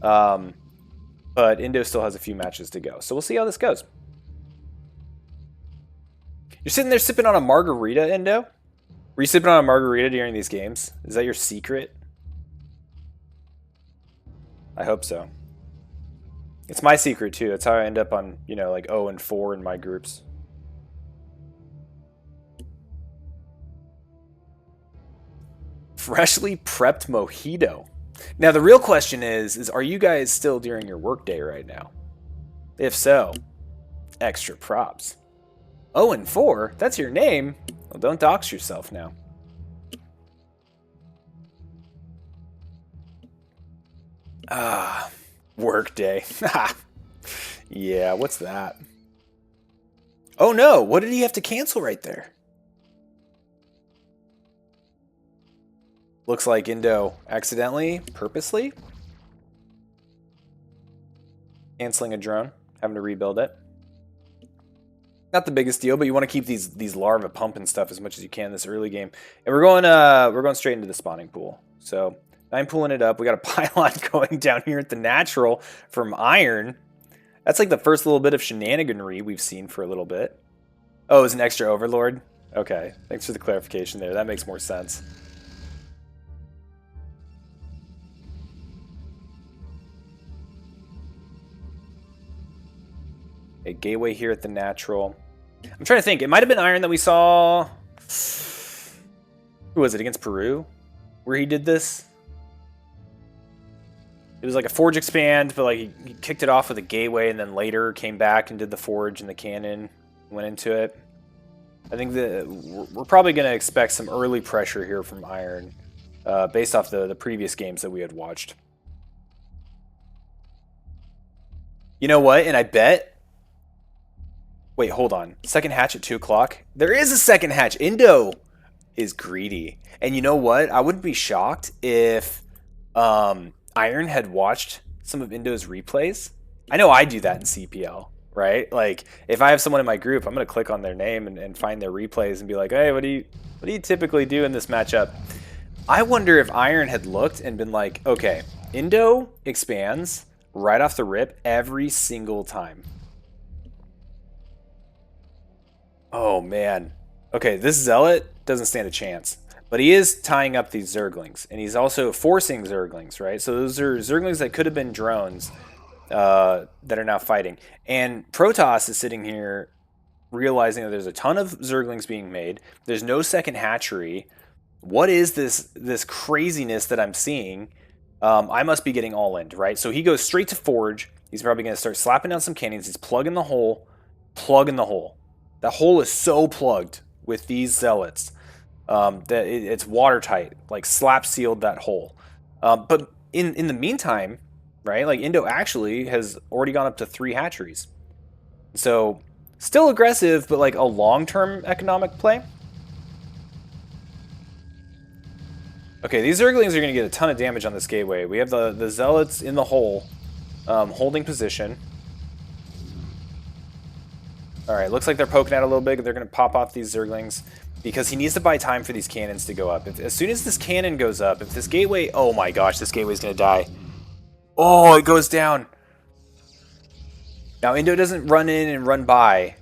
But Indo still has a few matches to go. So we'll see how this goes. You're sitting there sipping on a margarita, Indo? Were you sipping on a margarita during these games? Is that your secret? I hope so. It's my secret, too. That's how I end up on, you know, like 0-4 in my groups. Freshly prepped mojito. Now, the real question is are you guys still during your workday right now? If so, extra props. 0-4? That's your name? Well, don't dox yourself now. Ah, workday. Yeah, what's that? Oh no, what did he have to cancel right there? Looks like Indo accidentally, purposely, canceling a drone, having to rebuild it. Not the biggest deal, but you want to keep these larvae pumping stuff as much as you can this early game. And we're going straight into the spawning pool. So I'm pulling it up. We got a pylon going down here at the natural from Iron. That's like the first little bit of shenaniganry we've seen for a little bit. Oh, it was an extra overlord? Okay, thanks for the clarification there. That makes more sense. A gateway here at the natural. I'm trying to think. It might have been Iron that we saw. Who was it? Against Peru? Where he did this? It was like a forge expand, but like he kicked it off with a gateway and then later came back and did the forge and the cannon. Went into it. I think we're probably going to expect some early pressure here from Iron based off the previous games that we had watched. You know what? And I bet... Wait, hold on. Second hatch at 2 o'clock? There is a second hatch. Indo is greedy. And you know what? I wouldn't be shocked if Iron had watched some of Indo's replays. I know I do that in CPL, right? Like, if I have someone in my group, I'm going to click on their name and find their replays and be like, hey, what do you typically do in this matchup? I wonder if Iron had looked and been like, okay, Indo expands right off the rip every single time. Oh, man. Okay, this Zealot doesn't stand a chance. But he is tying up these Zerglings. And he's also forcing Zerglings, right? So those are Zerglings that could have been drones. that are now fighting. And Protoss is sitting here realizing that there's a ton of Zerglings being made. There's no second hatchery. What is this craziness that I'm seeing? I must be getting all in, right? So he goes straight to Forge. He's probably going to start slapping down some cannons. He's plugging the hole. Plugging the hole. That hole is so plugged with these zealots that it's watertight. Like slap sealed that hole. But in the meantime, right? Like Indo actually has already gone up to 3 hatcheries. So still aggressive, but like a long-term economic play. Okay, these Zerglings are going to get a ton of damage on this gateway. We have the Zealots in the hole, holding position. Alright, looks like they're poking out a little bit. They're going to pop off these Zerglings because he needs to buy time for these cannons to go up. As soon as this cannon goes up, if this gateway... Oh my gosh, this gateway's going to die. Oh, it goes down. Now, Indo doesn't run in and run by,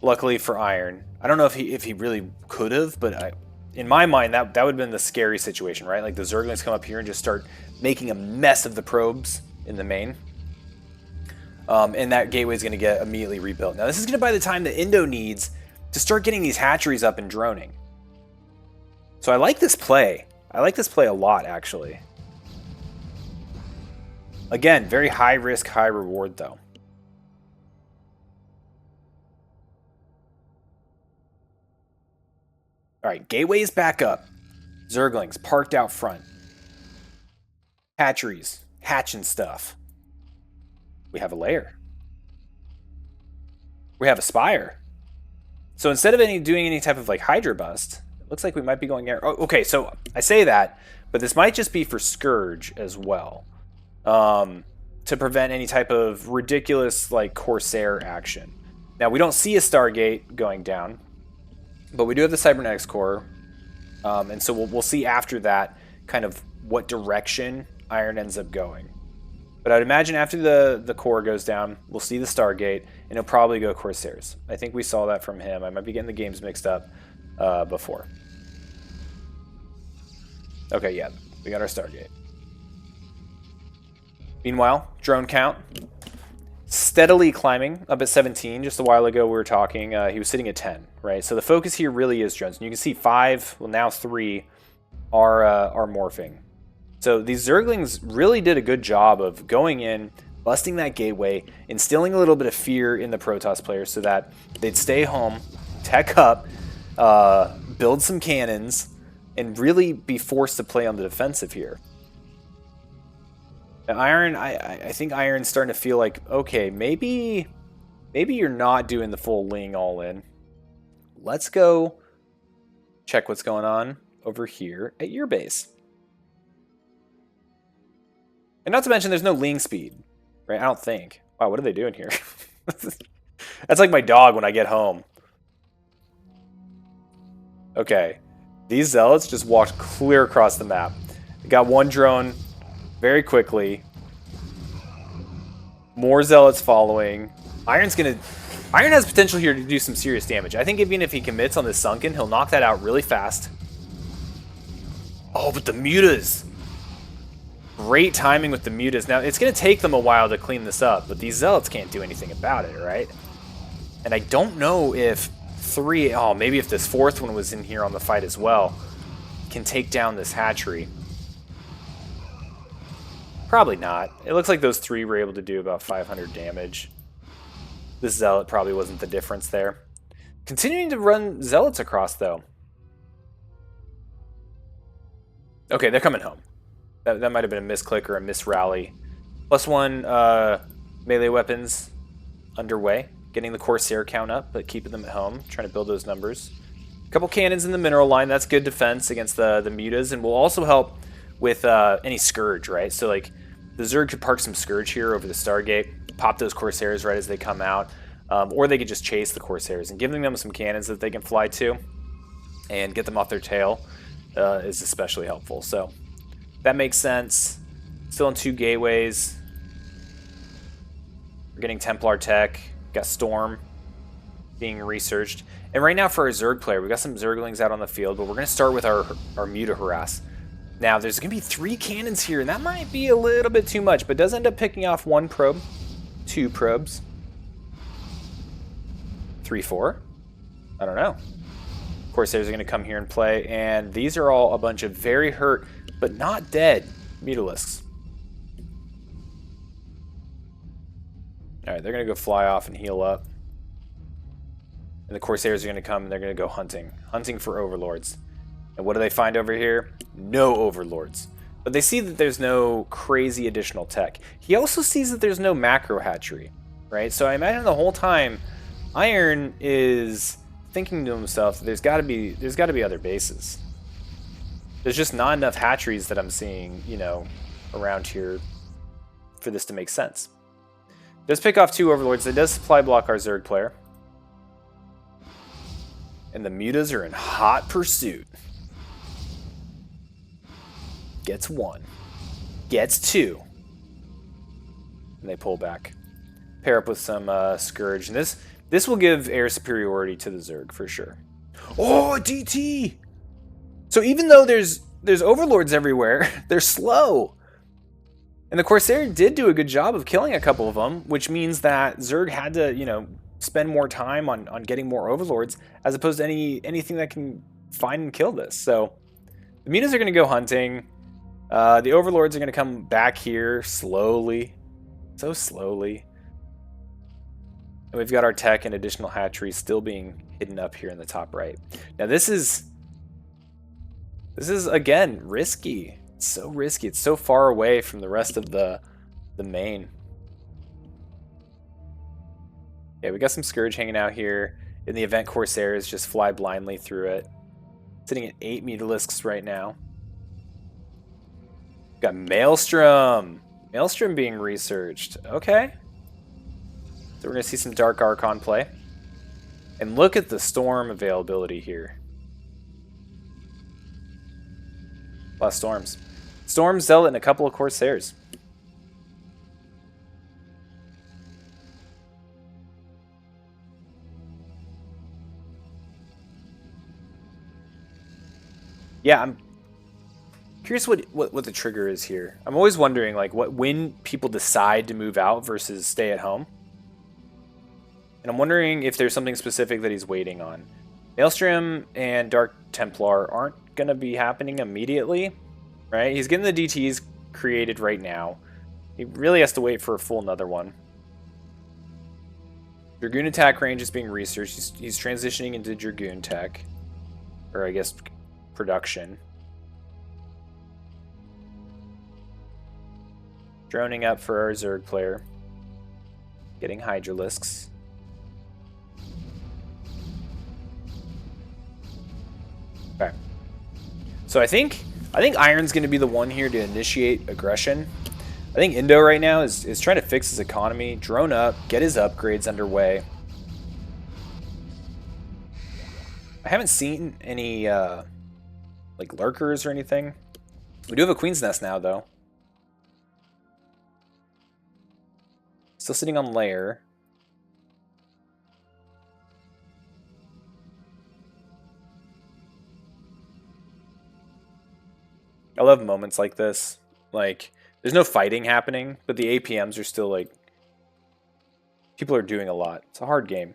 luckily for Iron. I don't know if he really could have, but in my mind, that would have been the scary situation, right? Like the Zerglings come up here and just start making a mess of the probes in the main. And that gateway is going to get immediately rebuilt. Now, this is going to buy the time that Indo needs to start getting these hatcheries up and droning. So I like this play. I like this play a lot, actually. Again, very high risk, high reward, though. Alright, gateway's back up. Zerglings parked out front. Hatcheries, hatching stuff. We have a lair. We have a spire. So instead of doing any type of like Hydra bust, it looks like we might be going air. Oh, okay, so I say that, but this might just be for Scourge as well. To prevent any type of ridiculous like Corsair action. Now we don't see a Stargate going down, but we do have the Cybernetics core, and so we'll see after that kind of what direction Iron ends up going. But I'd imagine after the core goes down, we'll see the Stargate, and it'll probably go Corsairs. I think we saw that from him. I might be getting the games mixed up before. Okay, yeah, we got our Stargate. Meanwhile, drone count steadily climbing up at 17. Just a while ago we were talking, he was sitting at 10, right? So the focus here really is drones. And you can see 5, well now 3 are morphing. So these Zerglings really did a good job of going in, busting that gateway, instilling a little bit of fear in the Protoss players so that they'd stay home, tech up, build some cannons, and really be forced to play on the defensive here. And Iron, I think Iron's starting to feel like, okay, maybe you're not doing the full Ling all in. Let's go check what's going on over here at your base. And not to mention, there's no Ling speed, right? I don't think. Wow, what are they doing here? That's like my dog when I get home. Okay, these Zealots just walked clear across the map. They got one drone very quickly. More Zealots following. Iron has potential here to do some serious damage. I think even if he commits on this Sunken, he'll knock that out really fast. Oh, but the mutas. Great timing with the mutas. Now, it's going to take them a while to clean this up, but these Zealots can't do anything about it, right? And I don't know if maybe if this 4th one was in here on the fight as well, can take down this hatchery. Probably not. It looks like those 3 were able to do about 500 damage. This Zealot probably wasn't the difference there. Continuing to run Zealots across, though. Okay, they're coming home. That might have been a misclick or a misrally. +1 melee weapons underway. Getting the Corsair count up, but keeping them at home. Trying to build those numbers. A couple cannons in the mineral line. That's good defense against the mutas, and will also help with any Scourge, right? So, like, the Zerg could park some Scourge here over the Stargate, pop those Corsairs right as they come out, or they could just chase the Corsairs, and giving them some cannons that they can fly to and get them off their tail is especially helpful. So, that makes sense. Still in 2 gateways. We're getting Templar tech. Got Storm being researched. And right now for our Zerg player, we've got some Zerglings out on the field, but we're going to start with our Muta Harass. Now, there's going to be 3 cannons here, and that might be a little bit too much, but does end up picking off 1 probe, 2 probes, 3, 4. I don't know. Corsairs are going to come here and play, and these are all a bunch of very hurt, but not dead, Mutalisks. Alright, they're going to go fly off and heal up. And the Corsairs are going to come, and they're going to go hunting. Hunting for Overlords. And what do they find over here? No Overlords. But they see that there's no crazy additional tech. He also sees that there's no macro hatchery, right? So I imagine the whole time Iron is thinking to himself, there's got to be other bases. There's just not enough hatcheries that I'm seeing, you know, around here for this to make sense. Does pick off 2 Overlords. It does supply block our Zerg player. And the Mutas are in hot pursuit. Gets 1. Gets 2. And they pull back. Pair up with some Scourge. And this will give air superiority to the Zerg for sure. Oh, DT! So even though there's Overlords everywhere, they're slow. And the Corsair did do a good job of killing a couple of them, which means that Zerg had to, you know, spend more time on getting more Overlords as opposed to anything that can find and kill this. So the Mutas are going to go hunting. The Overlords are going to come back here slowly. So slowly. And we've got our tech and additional hatcheries still being hidden up here in the top right. Now this is again risky. It's so risky. It's so far away from the rest of the main. Yeah, we got some Scourge hanging out here. In the event, Corsairs just fly blindly through it. Sitting at 8 Mutalisks right now. Got Maelstrom. Maelstrom being researched. Okay. So we're going to see some Dark Archon play. And look at the Storm availability here. A lot of Storms. Storm, Zealot, and a couple of Corsairs. Yeah, I'm curious what the trigger is here. I'm always wondering like when people decide to move out versus stay at home. And I'm wondering if there's something specific that he's waiting on. Maelstrom and Dark Templar aren't going to be happening immediately, right? He's getting the DTs created right now. He really has to wait for a full another one. Dragoon attack range is being researched. He's transitioning into Dragoon tech. Or I guess production. Droning up for our Zerg player. Getting Hydralisks. Okay. So I think Iron's going to be the one here to initiate aggression. I think Indo right now is trying to fix his economy, drone up, get his upgrades underway. I haven't seen any like lurkers or anything. We do have a Queen's Nest now though. Still sitting on lair. I love moments like this. Like, there's no fighting happening, but the APMs are still like... People are doing a lot. It's a hard game.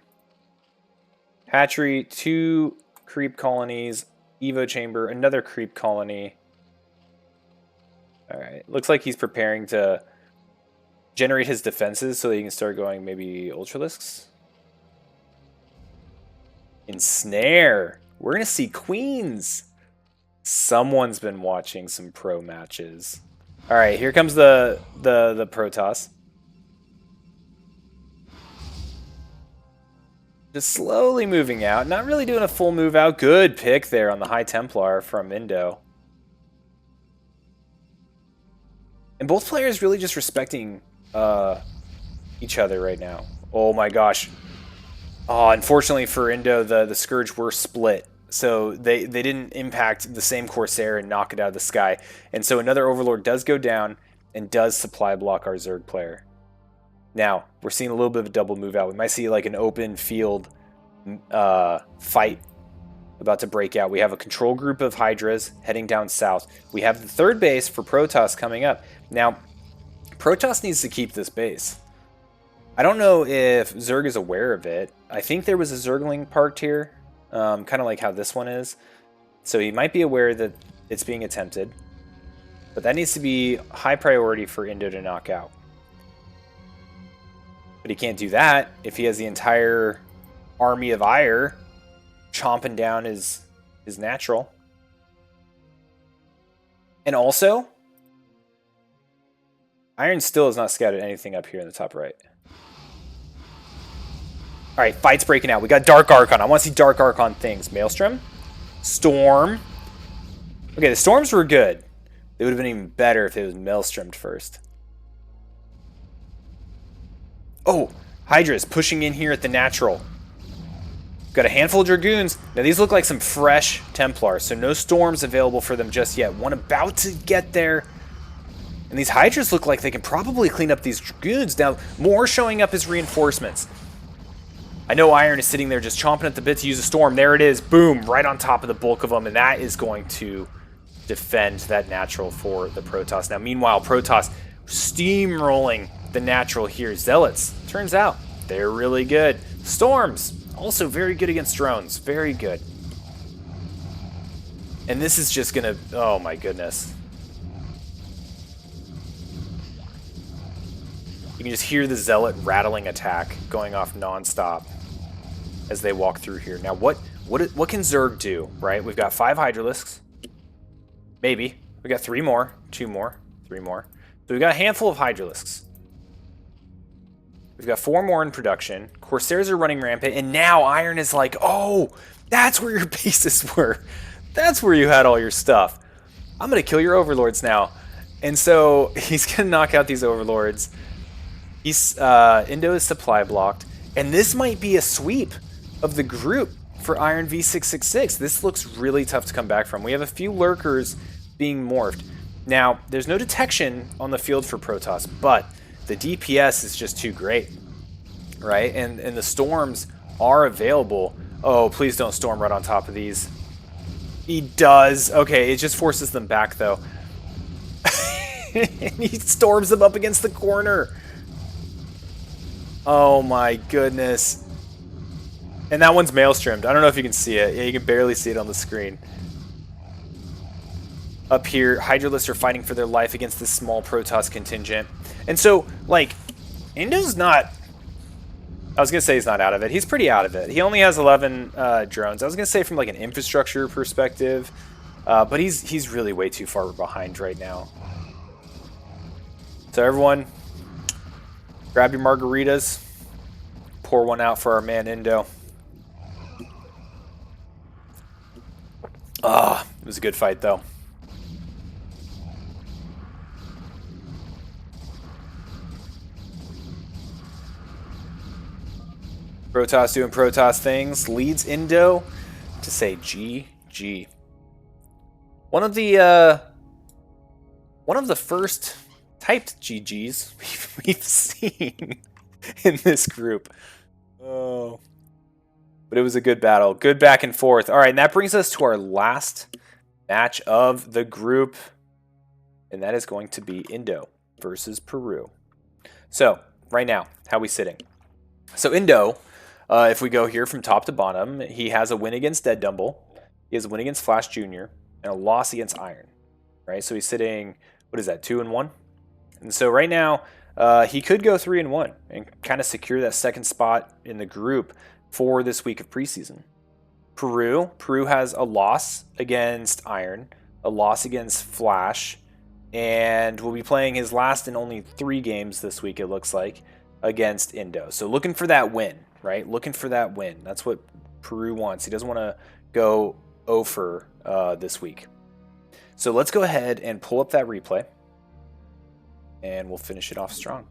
Hatchery, 2 creep colonies, Evo chamber, another creep colony. Alright, looks like he's preparing to generate his defenses so that he can start going maybe Ultralisks. Ensnare. We're going to see queens. Someone's been watching some pro matches. All right, here comes the Protoss. Just slowly moving out. Not really doing a full move out. Good pick there on the High Templar from Indo. And both players really just respecting each other right now. Oh my gosh. Oh, unfortunately for Indo, the Scourge were split. So they didn't impact the same Corsair and knock it out of the sky. And so another Overlord does go down and does supply block our Zerg player. Now, we're seeing a little bit of a double move out. We might see like an open field fight about to break out. We have a control group of Hydras heading down south. We have the third base for Protoss coming up. Now, Protoss needs to keep this base. I don't know if Zerg is aware of it. I think there was a Zergling parked here, kind of like how this one is. So he might be aware that it's being attempted. But that needs to be high priority for Indo to knock out. But he can't do that if he has the entire army of Ire chomping down his natural. And also, Iron still has not scouted anything up here in the top right. All right, fight's breaking out. We got Dark Archon. I want to see Dark Archon things. Maelstrom. Storm. Okay, the Storms were good. They would have been even better if it was Maelstromed first. Oh, Hydra's pushing in here at the natural. Got a handful of Dragoons. Now, these look like some fresh Templars, so no Storms available for them just yet. One about to get there. And these Hydras look like they can probably clean up these Dragoons. Now, more showing up as reinforcements. I know Iron is sitting there just chomping at the bit to use a Storm. There it is. Boom. Right on top of the bulk of them. And that is going to defend that natural for the Protoss. Now, meanwhile, Protoss steamrolling the natural here. Zealots. Turns out they're really good. Storms. Also very good against drones. Very good. And this is just going to... Oh, my goodness. You can just hear the Zealot rattling attack going off nonstop as they walk through here. Now, what can Zerg do, right? We've got 5 Hydralisks. Maybe. We got 3 more. 2 more. 3 more. So we've got a handful of Hydralisks. We've got 4 more in production. Corsairs are running rampant. And now Iron is like, oh, that's where your bases were. That's where you had all your stuff. I'm going to kill your overlords now. And so he's going to knock out these overlords. Indo is supply blocked. And this might be a sweep of the group for Iron V666. This looks really tough to come back from. We have a few lurkers being morphed. Now, there's no detection on the field for Protoss, but the DPS is just too great, right? And the Storms are available. Oh, please don't Storm right on top of these. He does. Okay, it just forces them back, though. And he storms them up against the corner. Oh my goodness. And that one's Maelstromed. I don't know if you can see it. Yeah, you can barely see it on the screen. Up here, Hydralisks are fighting for their life against this small Protoss contingent. And so, like, Indo's not... I was going to say he's not out of it. He's pretty out of it. He only has 11 drones. I was going to say from, like, an infrastructure perspective. But he's really way too far behind right now. So everyone, grab your margaritas. Pour one out for our man Indo. Ah, it was a good fight, though. Protoss doing Protoss things. Leads Indo to say GG. One of the first typed GGs we've seen in this group. Oh. But it was a good battle. Good back and forth. All right, and that brings us to our last match of the group. And that is going to be Indo versus Peru. So, right now, how are we sitting? So, Indo, if we go here from top to bottom, he has a win against DeadDumble. He has a win against FlashJr. And a loss against Iron. Right? So, he's sitting, what is that, 2-1? And so, right now, he could go 3-1 and kind of secure that second spot in the group for this week of preseason. Peru has a loss against Iron, a loss against Flash, and will be playing his last in only 3 games this week, it looks like, against Indo. So looking for that win, right? Looking for that win. That's what Peru wants. He doesn't want to go over this week. So let's go ahead and pull up that replay, and we'll finish it off strong.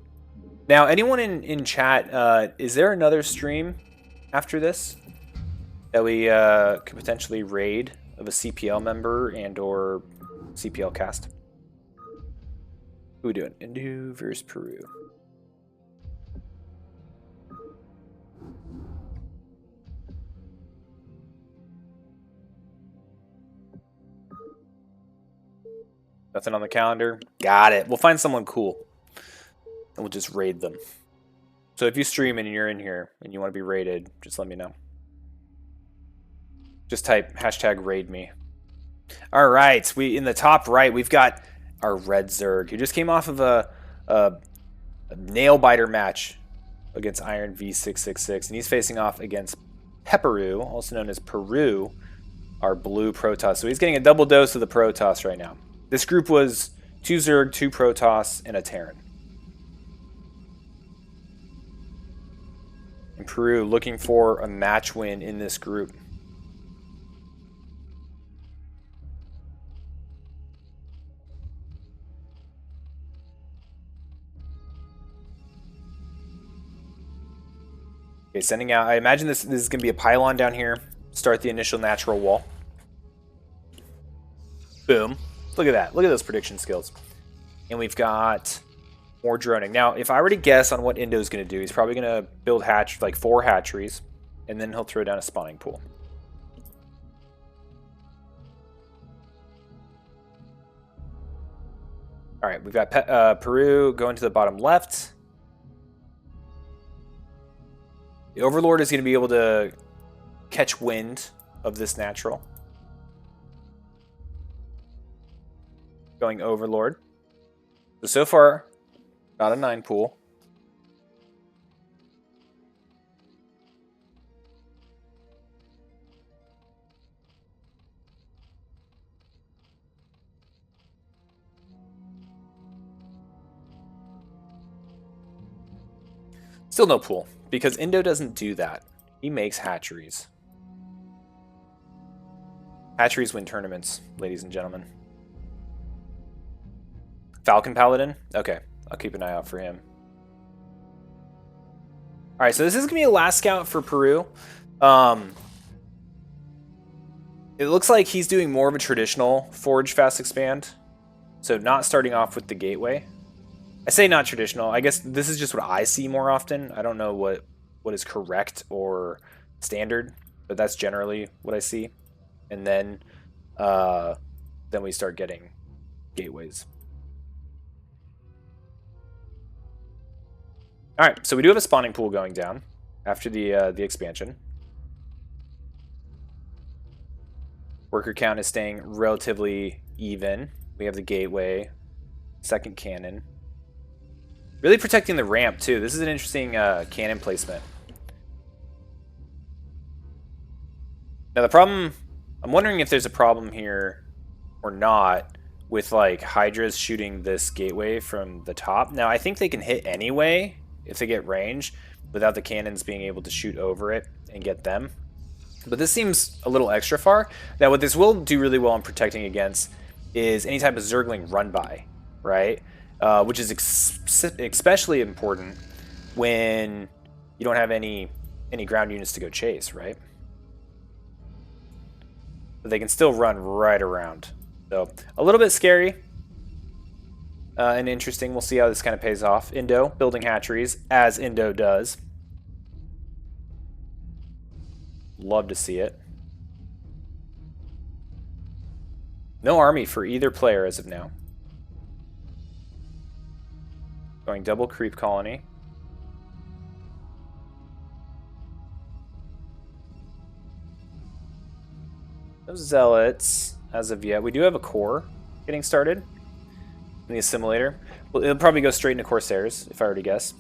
Now, anyone in chat, is there another stream after this that we could potentially raid of a CPL member and or CPL cast? Who are we doing? Indo versus Peru. Nothing on the calendar. Got it. We'll find someone cool. And we'll just raid them. So if you stream and you're in here and you want to be raided, just let me know. Just type #raidme. All right. In the top right, we've got our Red Zerg, who just came off of a nail biter match against Iron V666, and he's facing off against Peru, also known as Peru, our blue Protoss. So he's getting a double dose of the Protoss right now. This group was 2 Zerg, 2 Protoss, and a Terran. And Peru looking for a match win in this group. Okay, sending out. I imagine this is going to be a pylon down here. Start the initial natural wall. Boom. Look at that. Look at those prediction skills. And we've got more droning. Now, if I were to guess on what Indo's going to do, he's probably going to build like 4 hatcheries, and then he'll throw down a spawning pool. All right, we've got Peru going to the bottom left. The Overlord is going to be able to catch wind of this natural. Going Overlord. So far, got a 9 pool. Still no pool, because Indo doesn't do that. He makes hatcheries. Hatcheries win tournaments, ladies and gentlemen. Falcon Paladin? Okay, I'll keep an eye out for him. Alright, so this is going to be a last scout for Peru. It looks like he's doing more of a traditional Forge Fast Expand. So not starting off with the Gateway. I say not traditional. I guess this is just what I see more often. I don't know what is correct or standard, but that's generally what I see. And then we start getting gateways. All right, so we do have a spawning pool going down after the expansion. Worker count is staying relatively even. We have the gateway, second cannon. Really protecting the ramp, too. This is an interesting cannon placement. Now, the problem... I'm wondering if there's a problem here or not with, like, Hydras shooting this gateway from the top. Now, I think they can hit anyway if they get range without the cannons being able to shoot over it and get them. But this seems a little extra far. Now, what this will do really well in protecting against is any type of Zergling run-by, right? Which is especially important when you don't have any ground units to go chase, right? But they can still run right around. So a little bit scary and interesting. We'll see how this kind of pays off. Indo building hatcheries, as Indo does. Love to see it. No army for either player as of now. Going double creep colony. No zealots as of yet. We do have a core getting started in the assimilator. Well, it'll probably go straight into Corsairs, if I were to guess.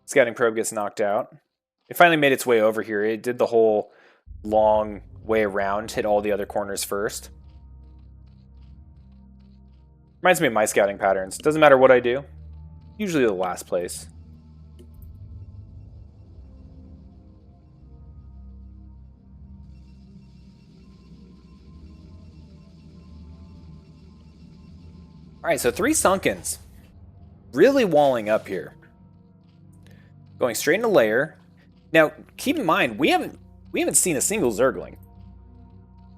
Scouting probe gets knocked out. It finally made its way over here. It did the whole long way around, hit all the other corners first. Reminds me of my scouting patterns. Doesn't matter what I do. Usually the last place. Alright, so 3 Sunkens. Really walling up here. Going straight into lair. Now, keep in mind, we haven't seen a single Zergling.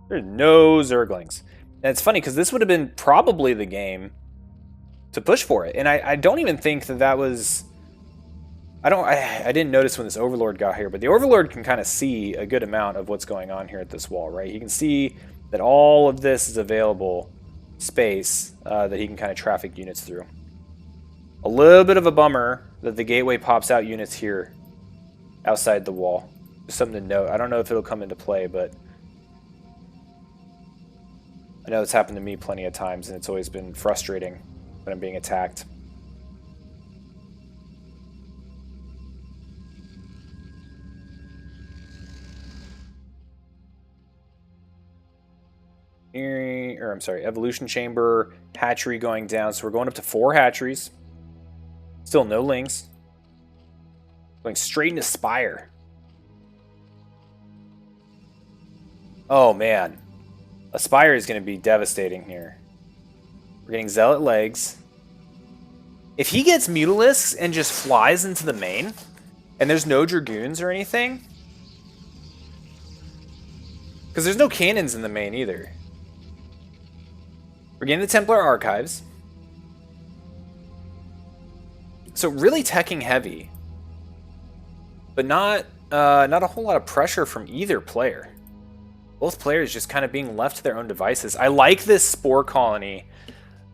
There's no Zerglings. And it's funny, because this would have been probably the game to push for it. And I don't even think that was I didn't notice when this Overlord got here, but the Overlord can kind of see a good amount of what's going on here at this wall, right? He can see that all of this is available space that he can kind of traffic units through. A little bit of a bummer that the gateway pops out units here outside the wall. Just something to note. I don't know if it'll come into play, but I know it's happened to me plenty of times, and it's always been frustrating when I'm being attacked. Or I'm sorry, evolution chamber, hatchery going down. So we're going up to 4 hatcheries. Still no lings. Going straight into Spire. Oh man. Aspire is going to be devastating here. We're getting Zealot legs. If he gets Mutalisks and just flies into the main, and there's no Dragoons or anything, because there's no cannons in the main either. We're getting the Templar Archives. So really teching heavy, but not a whole lot of pressure from either player. Both players just kind of being left to their own devices. I like this Spore Colony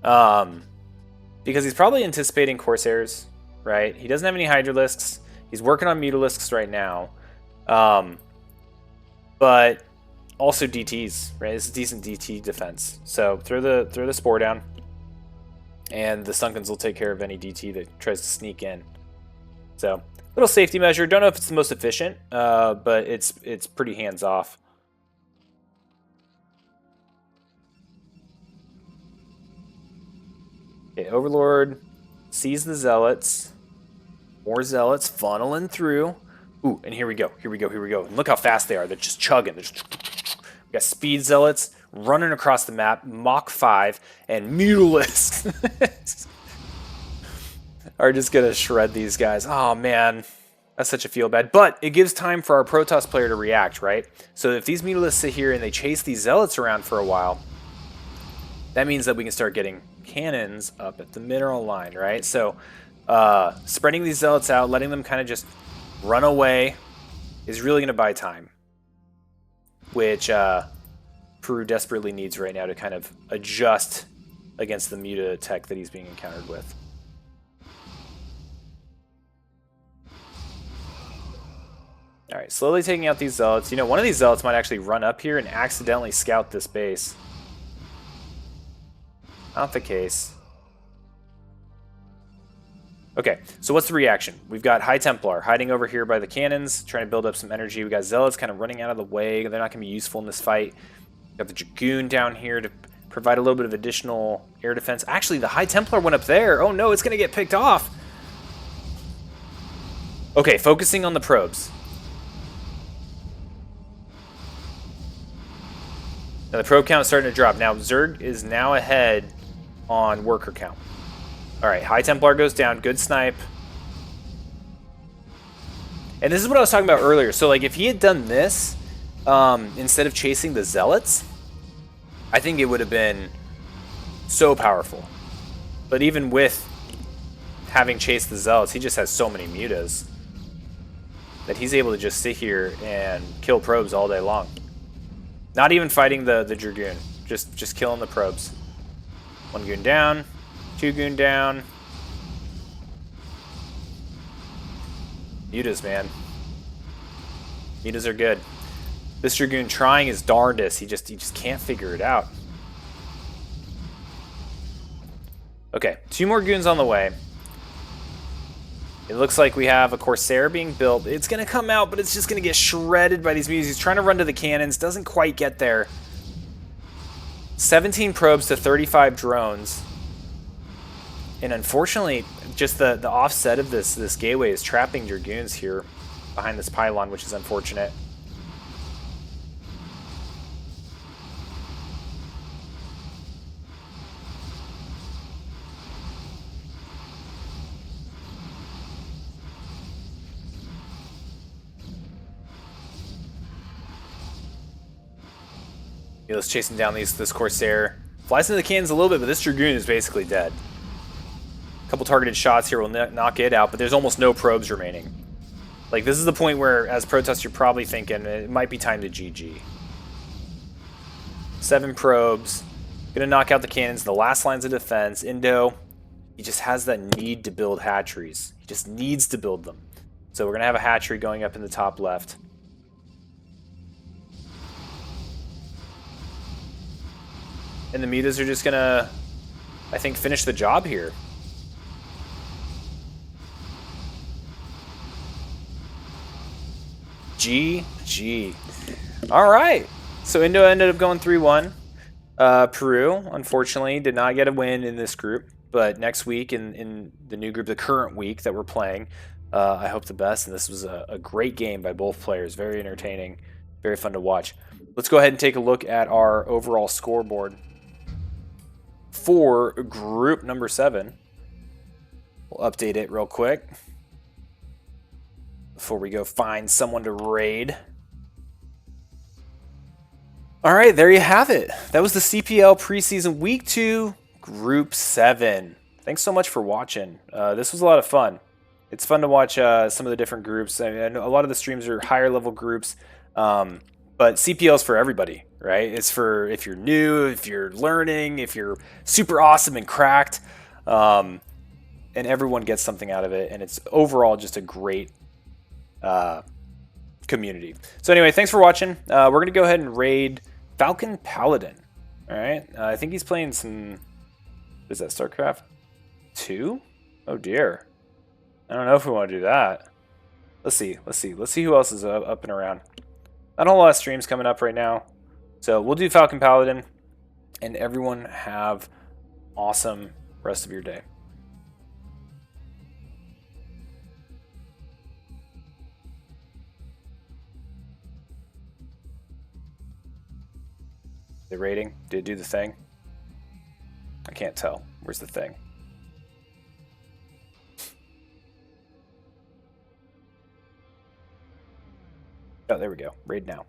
because he's probably anticipating Corsairs, right? He doesn't have any Hydralisks. He's working on Mutalisks right now. But also DTs, right? This is decent DT defense. So throw the Spore down, and the Sunkens will take care of any DT that tries to sneak in. So little safety measure. Don't know if it's the most efficient, but it's pretty hands off. Okay, Overlord sees the Zealots. More Zealots funneling through. Ooh, and here we go. Here we go. Here we go. And look how fast they are. They're just chugging. We got Speed Zealots running across the map. Mach 5 and Mutalisks are just going to shred these guys. Oh, man. That's such a feel bad. But it gives time for our Protoss player to react, right? So if these Mutalisks sit here and they chase these Zealots around for a while, that means that we can start getting cannons up at the mineral line, right? So spreading these Zealots out, letting them kind of just run away is really going to buy time, which Peru desperately needs right now to kind of adjust against the Muta tech that he's being encountered with. All right, slowly taking out these Zealots. You know, one of these Zealots might actually run up here and accidentally scout this base. Not the case. Okay, so what's the reaction? We've got High Templar hiding over here by the cannons, trying to build up some energy. We got Zealots kind of running out of the way. They're not going to be useful in this fight. Got the Dragoon down here to provide a little bit of additional air defense. Actually, the High Templar went up there. Oh no, it's going to get picked off. Okay, focusing on the probes. Now the probe count is starting to drop. Now Zerg is now ahead on worker count. All right, High Templar goes down. Good snipe. And this is what I was talking about earlier. So, like, if he had done this instead of chasing the Zealots, I think it would have been so powerful. But even with having chased the Zealots, he just has so many mutas that he's able to just sit here and kill probes all day long. Not even fighting the Dragoon. Just killing the probes. 1 goon down. 2 goon down. Mutas, man. Mutas are good. This Dragoon trying his darndest. He just can't figure it out. Okay, 2 more goons on the way. It looks like we have a Corsair being built. It's going to come out, but it's just going to get shredded by these mutas. He's trying to run to the cannons. Doesn't quite get there. 17 probes to 35 drones. And unfortunately, just the offset of this gateway is trapping Dragoons here behind this pylon, which is unfortunate. He's chasing down this Corsair. Flies into the cannons a little bit, but this Dragoon is basically dead. A couple couple targeted shots here will knock it out, but there's almost no probes remaining. Like, this is the point where, as Protoss, you're probably thinking it might be time to GG. 7 probes. Gonna knock out the cannons, the last lines of defense. Indo, he just has that need to build hatcheries. He just needs to build them. So we're gonna have a hatchery going up in the top left. And the Mutas are just gonna, I think, finish the job here. GG. All right. So Indo ended up going 3-1. Peru, unfortunately, did not get a win in this group. But next week, in the new group, the current week that we're playing, I hope the best. And this was a great game by both players. Very entertaining. Very fun to watch. Let's go ahead and take a look at our overall scoreboard for group number 7. We'll update it real quick before we go find someone to raid. All right, there you have it. That was the CPL preseason week 2, group 7. Thanks so much for watching. This was a lot of fun. It's fun to watch some of the different groups. I know a lot of the streams are higher level groups, but CPL is for everybody, right? It's for if you're new, if you're learning, if you're super awesome and cracked, and everyone gets something out of it. And it's overall just a great community. So anyway, thanks for watching. We're going to go ahead and raid Falcon Paladin. All right. I think he's playing some, what is that, Starcraft 2? Oh dear. I don't know if we want to do that. Let's see who else is up and around. Not a whole lot of streams coming up right now. So we'll do Falcon Paladin, and everyone have awesome rest of your day. The rating, did it do the thing? I can't tell. Where's the thing? Oh, there we go. Raid now.